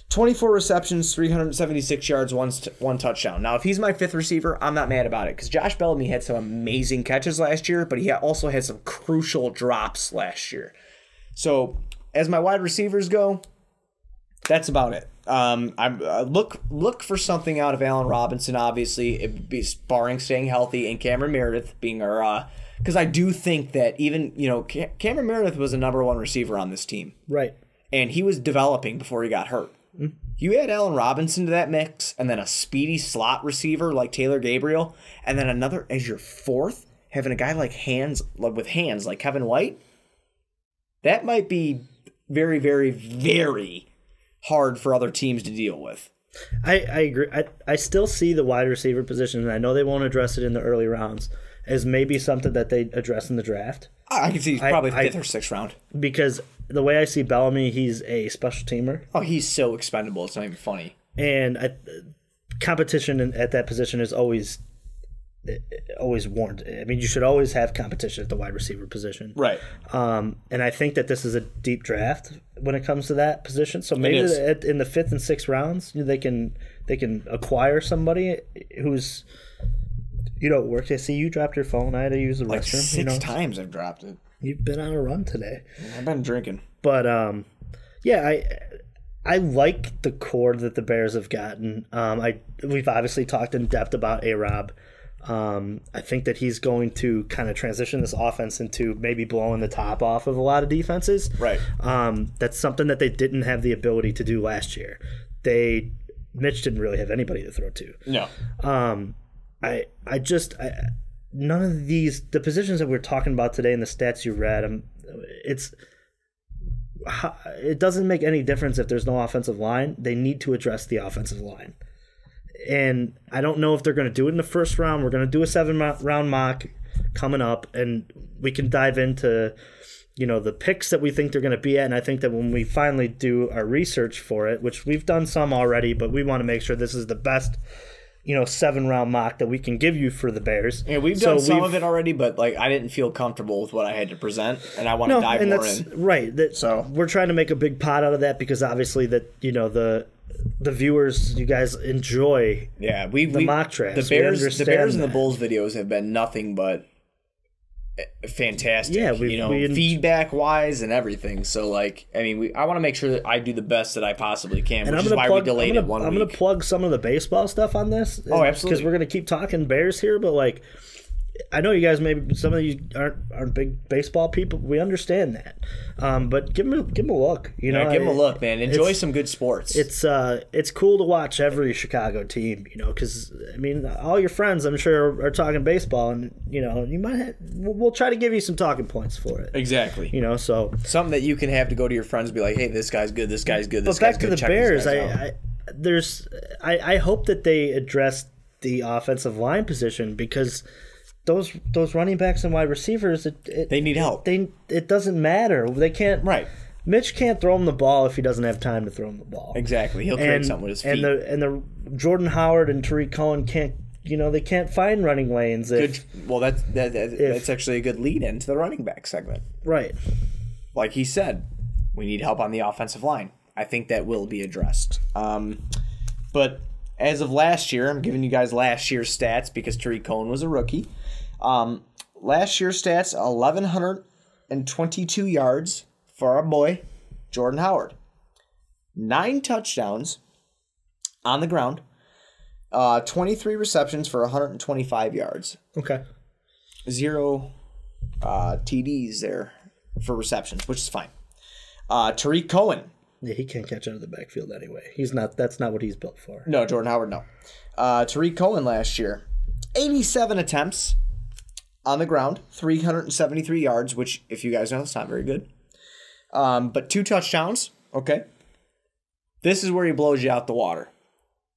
24 receptions, 376 yards, one touchdown. Now, if he's my 5th receiver, I'm not mad about it because Josh Bellamy had some amazing catches last year, but he also had some crucial drops last year. So, as my wide receivers go, that's about it. I look for something out of Allen Robinson, obviously, it be barring staying healthy, and Cameron Meredith being our because I do think that even, Cameron Meredith was a number 1 receiver on this team. Right. And he was developing before he got hurt. Mm-hmm. You add Allen Robinson to that mix, and then a speedy slot receiver like Taylor Gabriel, and then another as your 4th, having a guy with hands like Kevin White, that might be very, very, very hard for other teams to deal with. I agree. I still see the wide receiver position, and I know they won't address it in the early rounds, as maybe something that they address in the draft. I can see he's probably 5th or 6th round. Because the way I see Bellamy, he's a special teamer. Oh, he's so expendable. It's not even funny. And competition at that position is always always warned. I mean, you should always have competition at the wide receiver position. Right. And I think that this is a deep draft when it comes to that position. So maybe in the 5th and 6th rounds, they can acquire somebody who's, works. I see you dropped your phone. I had to use the restroom. 6 times I've dropped it. You've been on a run today. I've been drinking. But, I like the core that the Bears have gotten. We've obviously talked in depth about A-Rob. I think that he's going to kind of transition this offense into maybe blowing the top off of a lot of defenses. Right. That's something that they didn't have the ability to do last year. Mitch didn't really have anybody to throw to. No. None of the positions that we're talking about today and the stats you read, it doesn't make any difference if there's no offensive line. They need to address the offensive line. And I don't know if they're going to do it in the first round. We're going to do a 7-round mock coming up, and we can dive into, the picks that we think they're going to be at. And I think that when we finally do our research for it, which we've done some already, but we want to make sure this is the best, 7-round mock that we can give you for the Bears. Yeah, we've done some of it already, but I didn't feel comfortable with what I had to present, and I want to dive more in. Right. So we're trying to make a big pot out of that because obviously that the viewers, you guys enjoy the mock drafts. The Bears and the Bulls videos have been nothing but fantastic. Yeah, feedback wise and everything. So I want to make sure that I do the best that I possibly can, which is why we delayed it 1 week. I'm going to plug some of the baseball stuff on this. Oh, absolutely. Because we're going to keep talking Bears here, but I know you guys some of you aren't big baseball people. We understand that, but give them a look. Give them a look, man. Enjoy some good sports. It's cool to watch every Chicago team, because all your friends I'm sure are talking baseball, and you might we'll try to give you some talking points for it. Exactly. So something that you can have to go to your friends and be like, hey, this guy's good. This guy's good. This guy's good. But back to the Bears, I hope that they address the offensive line position because those running backs and wide receivers, they need help. It doesn't matter. They can't. Right. Mitch can't throw him the ball if he doesn't have time to throw him the ball. Exactly. He'll create something with his feet. And the Jordan Howard and Tariq Cohen can't. They can't find running lanes. That's actually a good lead into the running back segment. Right. Like he said, we need help on the offensive line. I think that will be addressed. But as of last year, I'm giving you guys last year's stats because Tariq Cohen was a rookie. Last year's stats, 1,122 yards for our boy, Jordan Howard. 9 touchdowns on the ground. 23 receptions for 125 yards. Okay. 0 TDs there for receptions, which is fine. Tariq Cohen. Yeah, he can't catch out of the backfield anyway. That's not what he's built for. No, Jordan Howard, no. Tariq Cohen last year, 87 attempts on the ground, 373 yards, which, if you guys know, that's not very good. But 2 touchdowns, okay. This is where he blows you out the water.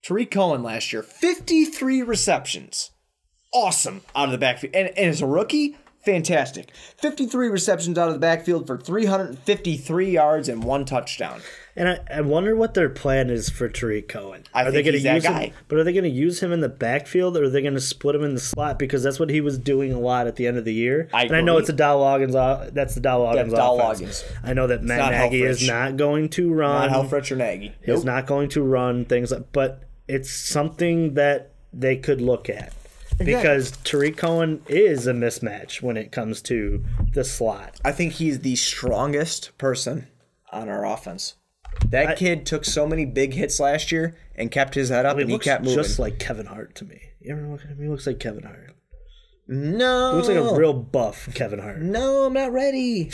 Tariq Cohen last year, 53 receptions. Awesome out of the backfield. And as a rookie, fantastic. 53 receptions out of the backfield for 353 yards and 1 touchdown. And I wonder what their plan is for Tariq Cohen. I think he's that guy. But are they going to use him in the backfield, or are they going to split him in the slot? Because that's what he was doing a lot at the end of the year. I know it's a Dow Loggins. That's the Dow Loggins offense. I know that Matt Nagy is not going to run. Not Helfrich or Nagy. He's not going to run things, but it's something that they could look at. Because Tariq Cohen is a mismatch when it comes to the slot. I think he's the strongest person on our offense. That kid took so many big hits last year and kept his head up, and he kept moving. He looks just like Kevin Hart to me. You ever look at him? He looks like Kevin Hart. No. He looks like a real buff Kevin Hart. No, I'm not ready.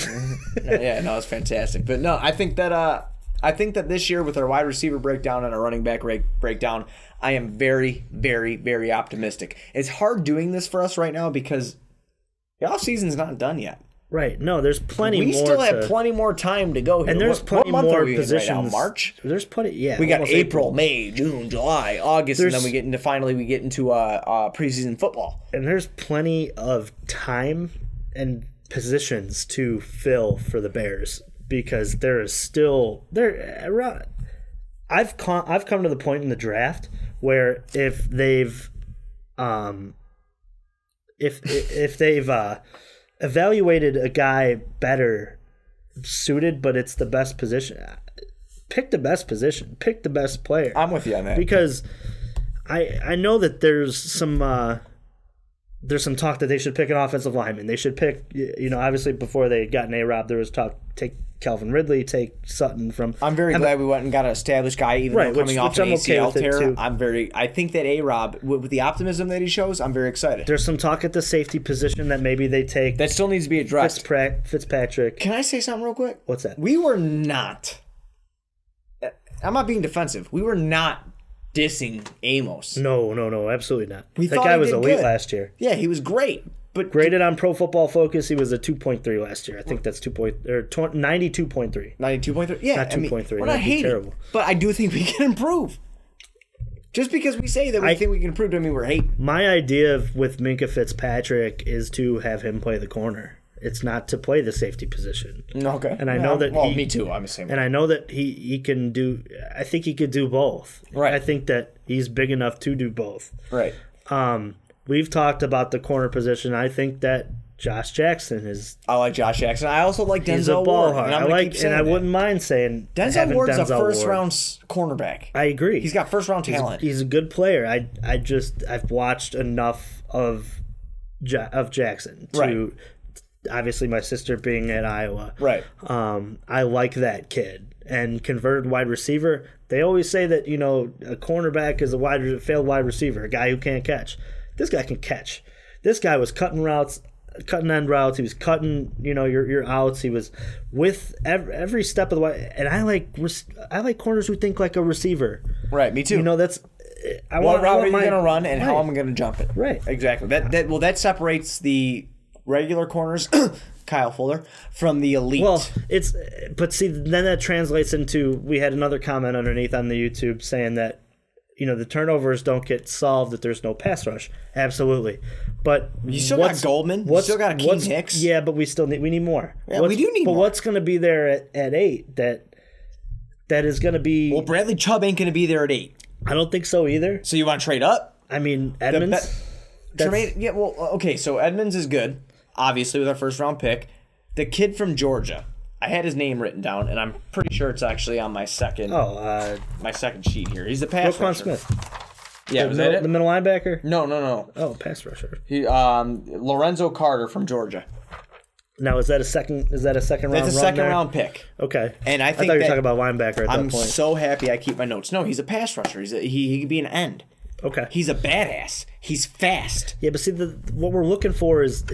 It's fantastic. But no, I think that this year with our wide receiver breakdown and our running back breakdown, I am very, very, very optimistic. It's hard doing this for us right now because the offseason's not done yet. Right. No, there's plenty more. We still have plenty more time to go here. And there's plenty more positions. Right now? March? There's plenty, yeah. We got April, May, June, July, August, and then we get into preseason football. And there's plenty of time and positions to fill for the Bears because there is still I've come to the point in the draft where if they've if they've evaluated a guy better suited, but it's the best position, pick the best position, pick the best player. I'm with you on that. Because I know that there's some talk that they should pick an offensive lineman. They should pick, obviously before they got an A-Rob, there was talk, take Calvin Ridley, take Sutton from. I'm very glad we went and got an established guy, even though coming off an ACL tear. I think that A-Rob, with the optimism that he shows, I'm very excited. There's some talk at the safety position that maybe they take. That still needs to be addressed. Fitzpatrick. Can I say something real quick? What's that? We were not. I'm not being defensive. We were not dissing Amos. No, absolutely not. That guy was elite last year. Yeah, he was great. But graded on Pro Football Focus, he was a 2.3 last year. I think that's 92.3. 92.3. Yeah, not 2.3. We're not hating, terrible. But I do think we can improve. Just because we say that we think we can improve doesn't mean we're hating. My idea with Minkah Fitzpatrick is to have him play the corner. It's not to play the safety position. Okay. And I know that me too. I'm the same. And I know that he can do. I think he could do both. Right. I think that he's big enough to do both. Right. We've talked about the corner position. I think that Josh Jackson is. I like Josh Jackson. I also like Denzel He's a ball Ward. hard. I wouldn't mind saying Denzel Ward's a first-round cornerback. I agree. He's got first-round talent. He's a good player. I've watched enough of Jackson to. Obviously, my sister being at Iowa. Right. I like that kid. And converted wide receiver, they always say that, a cornerback is a failed wide receiver, a guy who can't catch. This guy can catch. This guy was cutting end routes. He was cutting, your outs. He was with every step of the way. And I like corners who think like a receiver. Right, me too. What route are you going to run and how am I going to jump it? Right. Exactly. That separates the regular corners, Kyle Fuller, from the elite. Well, but then that translates into, we had another comment underneath on the YouTube saying that, the turnovers don't get solved, that there's no pass rush. Absolutely. But you still got Goldman. You still got Akeem Hicks. Yeah, but we need more. Yeah, we do need more. But what's going to be there at 8 that is going to be... Well, Bradley Chubb ain't going to be there at 8. I don't think so either. So you want to trade up? I mean, Edmonds... Okay, so Edmonds is good, obviously, with our first-round pick. The kid from Georgia, I had his name written down, and I'm pretty sure it's actually on my second sheet here. He's the pass rusher. Smith. Yeah, was that it? The middle linebacker? No. Oh, pass rusher. Lorenzo Carter from Georgia. Now, is that a second round? That's a second-round pick. Okay. And I thought you were talking about linebacker at that point. I'm so happy I keep my notes. No, he's a pass rusher. He could be an end. Okay. He's a badass. He's fast. Yeah, but see, what we're looking for is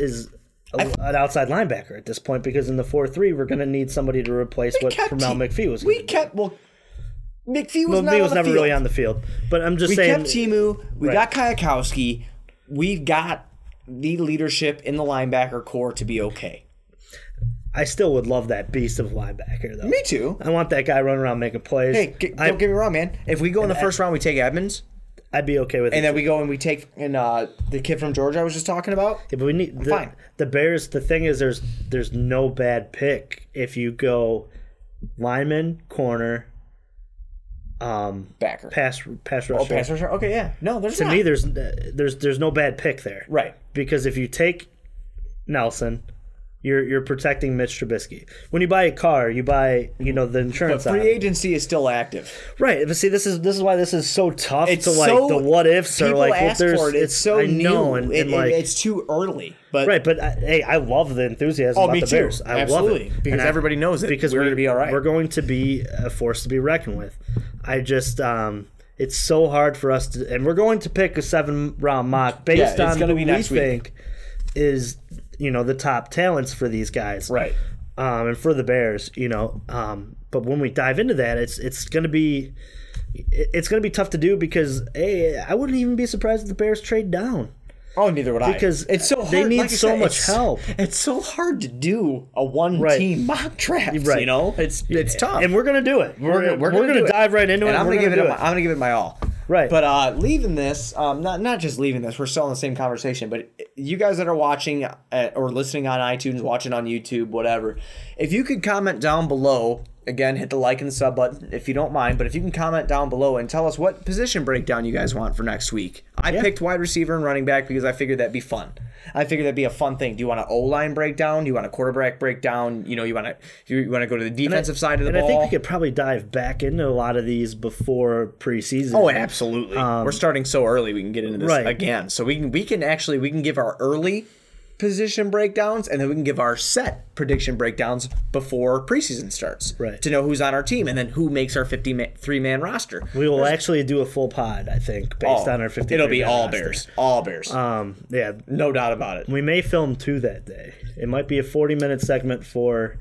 an outside linebacker at this point, because in the 4-3 we're going to need somebody to replace what Pernell McPhee was. McPhee was never really on the field, but I'm just saying we kept Timu. We got Kayakowski. We've got the leadership in the linebacker core to be okay. I still would love that beast of linebacker, though. Me too. I want that guy running around making plays. Hey, don't get me wrong, man. If we go in the first round, we take Edmonds. I'd be okay with it. And then we go and we take the kid from Georgia I was just talking about. Yeah, but we need fine. The Bears. The thing is, there's no bad pick if you go lineman, corner, backer, pass rusher. Oh, pass rusher. Okay, yeah. No, there's to not. me there's no bad pick there. Right. Because if you take Nelson, you're protecting Mitch Trubisky. When you buy a car, you buy the insurance. But free agency is still active. Right. But see, this is why this is so tough. It's to so, the what ifs are like. Ask for it. It's so new. And it's too early. But right. But I love the enthusiasm about the Bears. I Absolutely. love it because everybody knows it. Because we're going to be all right. We're going to be a force to be reckoned with. I just it's so hard for us to, and we're going to pick a 7-round mock based on who we think is the top talents for these guys, right? And for the Bears, but when we dive into that, it's going to be tough to do because I wouldn't even be surprised if the Bears trade down. Oh, neither would I. Because it's so hard. They need so much help. It's so hard to do a one-team mock draft. Right. It's tough, and we're going to do it. We're going to dive right into it. I'm going to give it my all. Right. But leaving this, not just leaving this, we're still in the same conversation, but you guys that are watching or listening on iTunes, watching on YouTube, whatever, if you could comment down below, again, hit the like and the sub button if you don't mind, but if you can comment down below and tell us what position breakdown you guys want for next week. I picked wide receiver and running back because I figured that'd be fun. I figured that'd be a fun thing. Do you want an O-line breakdown? Do you want a quarterback breakdown? You want to go to the defensive side of the ball? And I think we could probably dive back into a lot of these before preseason. Oh, absolutely. We're starting so early we can get into this again. So we can give our early position breakdowns, and then we can give our set prediction breakdowns before preseason starts, right? To know who's on our team and then who makes our 53-man roster. We will actually do a full pod, I think, based on our 53. It'll be all roster. Bears, all Bears. Yeah, no doubt about it. We may film 2 that day. It might be a 40-minute segment for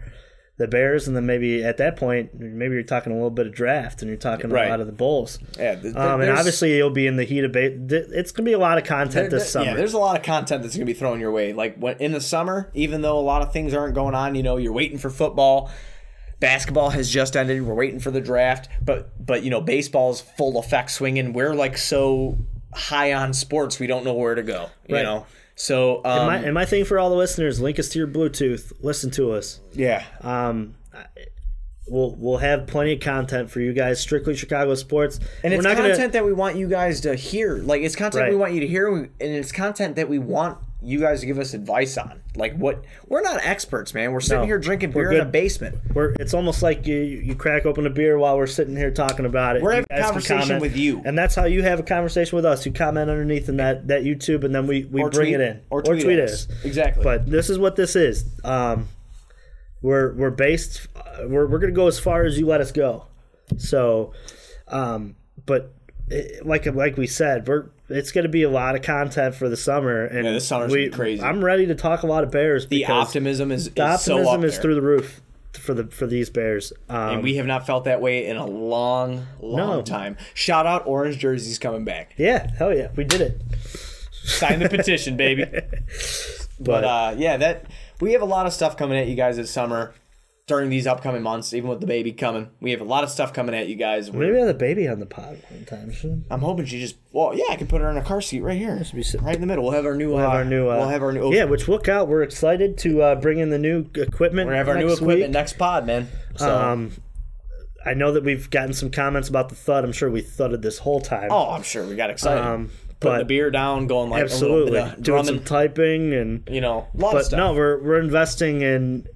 the Bears, and then maybe at that point, maybe you're talking a little bit of draft, and you're talking a lot of the Bulls. Yeah, and obviously you'll be in the heat of it's going to be a lot of content this summer. Yeah, there's a lot of content that's going to be thrown your way. Like in the summer, even though a lot of things aren't going on, you're waiting for football. Basketball has just ended. We're waiting for the draft, but baseball's full effect swinging. We're like so high on sports, we don't know where to go. You know. So, and my thing for all the listeners, link us to your Bluetooth. Listen to us. Yeah. We'll have plenty of content for you guys. Strictly Chicago sports, and it's content that we want you guys to hear. Like it's content we want you to hear, and it's content that we want you guys to give us advice on. Like we're not experts, man. We're sitting here drinking beer in a basement. It's almost like you crack open a beer while we're sitting here talking about it. We're having a conversation with you, and that's how you have a conversation with us. You comment underneath in that YouTube, and then we bring it in or tweet at us. Exactly. But this is what this is. We're based. We're gonna go as far as you let us go. So, but like we said, it's going to be a lot of content for the summer, and this summer's gonna be crazy. I'm ready to talk a lot of Bears. The optimism is so up there. Through the roof for these Bears, and we have not felt that way in a long time. Shout out orange jerseys coming back. Yeah, hell yeah, we did it. Sign the petition, baby. But we have a lot of stuff coming at you guys this summer. During these upcoming months, even with the baby coming, we have a lot of stuff coming at you guys. Maybe have the baby on the pod one time. I'm hoping she just. Well, yeah, I can put her in a car seat right here. She'll be sitting right in the middle. We'll have our new. Yeah, which look out. We're excited to bring in the new equipment. We're gonna have our new equipment next pod, man. So. I know that we've gotten some comments about the thud. I'm sure we thudded this whole time. Oh, I'm sure we got excited. Putting the beer down, going like absolutely a little bit of doing some typing and a lot of stuff. No, we're investing in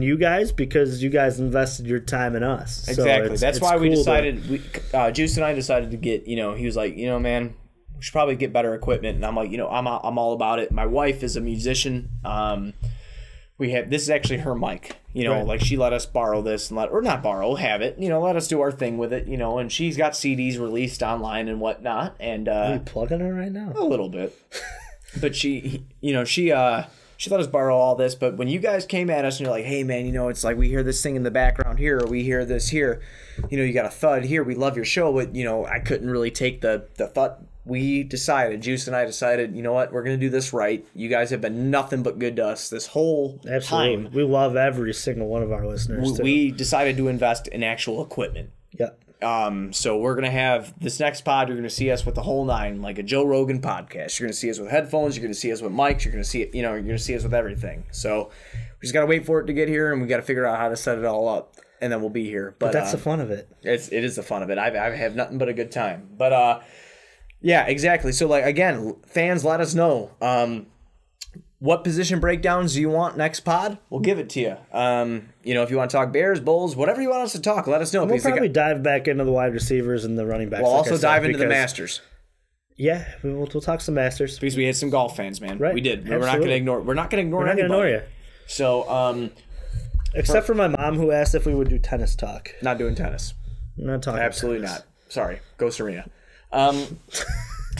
you guys because you guys invested your time in us. Exactly. So that's why we decided. Juice and I decided to get. He was like, man, we should probably get better equipment. And I'm like, I'm all about it. My wife is a musician. This is actually her mic. Like she let us borrow this and have it. Let us do our thing with it. And she's got CDs released online and whatnot. And are you plugging her right now? A little bit, but she let us borrow all this. But when you guys came at us and you're like, hey man, it's like we hear this thing in the background here, or we hear this here. You got a thud here. We love your show, but I couldn't really take the thud. Juice and I decided, you know what, we're going to do this right. You guys have been nothing but good to us this whole time. We love every single one of our listeners. We decided to invest in actual equipment. Yeah. So we're going to have this next pod, you're going to see us with the whole nine, like a Joe Rogan podcast. You're going to see us with headphones. You're going to see us with mics. You're going to see it, you're going to see us with everything. So we just got to wait for it to get here, and we got to figure out how to set it all up, and then we'll be here. But that's the fun of it. It is the fun of it. I have nothing but a good time. But, yeah, exactly. So, like, again, fans, let us know. What position breakdowns do you want next pod? We'll give it to you. If you want to talk Bears, Bulls, whatever you want us to talk, let us know. We'll probably dive back into the wide receivers and the running backs. We'll also dive into the Masters. Yeah, we'll talk some Masters. Because we had some golf fans, man. Right. We did. Absolutely. We're not going to ignore anybody. Ignore you. So, except for my mom, who asked if we would do tennis talk. Not doing tennis. I'm not talking. Absolutely tennis. not. Sorry. Go Serena. Yeah,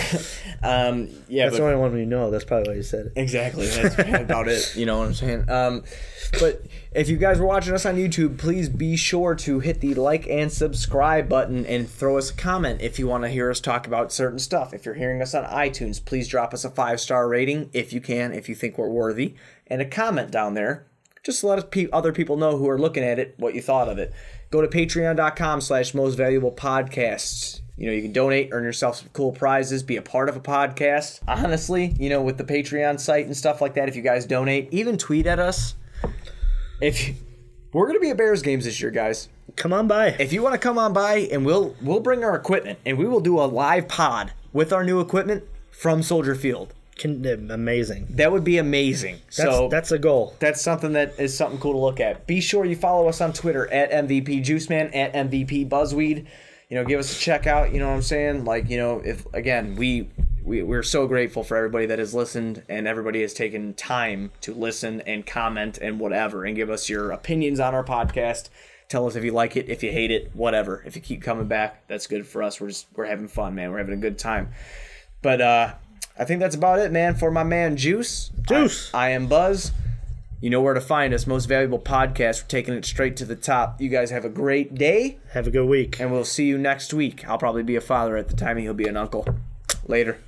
that's the only one we know. That's probably why you said it. Exactly. That's about it. You know what I'm saying? But if you guys were watching us on YouTube, please be sure to hit the like and subscribe button and throw us a comment if you want to hear us talk about certain stuff. If you're hearing us on iTunes, please drop us a 5-star rating if you can, if you think we're worthy, and a comment down there. Just let other people know who are looking at it what you thought of it. Go to patreon.com/mostvaluablepodcasts. You can donate, earn yourself some cool prizes, be a part of a podcast. Honestly, with the Patreon site and stuff like that, if you guys donate, even tweet at us. We're going to be at Bears games this year, guys. Come on by. If you want to come on by, and we'll bring our equipment, and we will do a live pod with our new equipment from Soldier Field. Amazing. That would be amazing. That's a goal. That's something cool to look at. Be sure you follow us on Twitter at MVP Juiceman, at MVP Buzzweed. Give us a check out. You know what I'm saying? If again we're so grateful for everybody that has listened and everybody has taken time to listen and comment and whatever and give us your opinions on our podcast. Tell us if you like it, if you hate it, whatever. If you keep coming back, that's good for us. We're having fun, man. We're having a good time. But I think that's about it, man. For my man Juice. I am Buzz. You know where to find us. Most Valuable Podcast. We're taking it straight to the top. You guys have a great day. Have a good week. And we'll see you next week. I'll probably be a father at the time. He'll be an uncle. Later.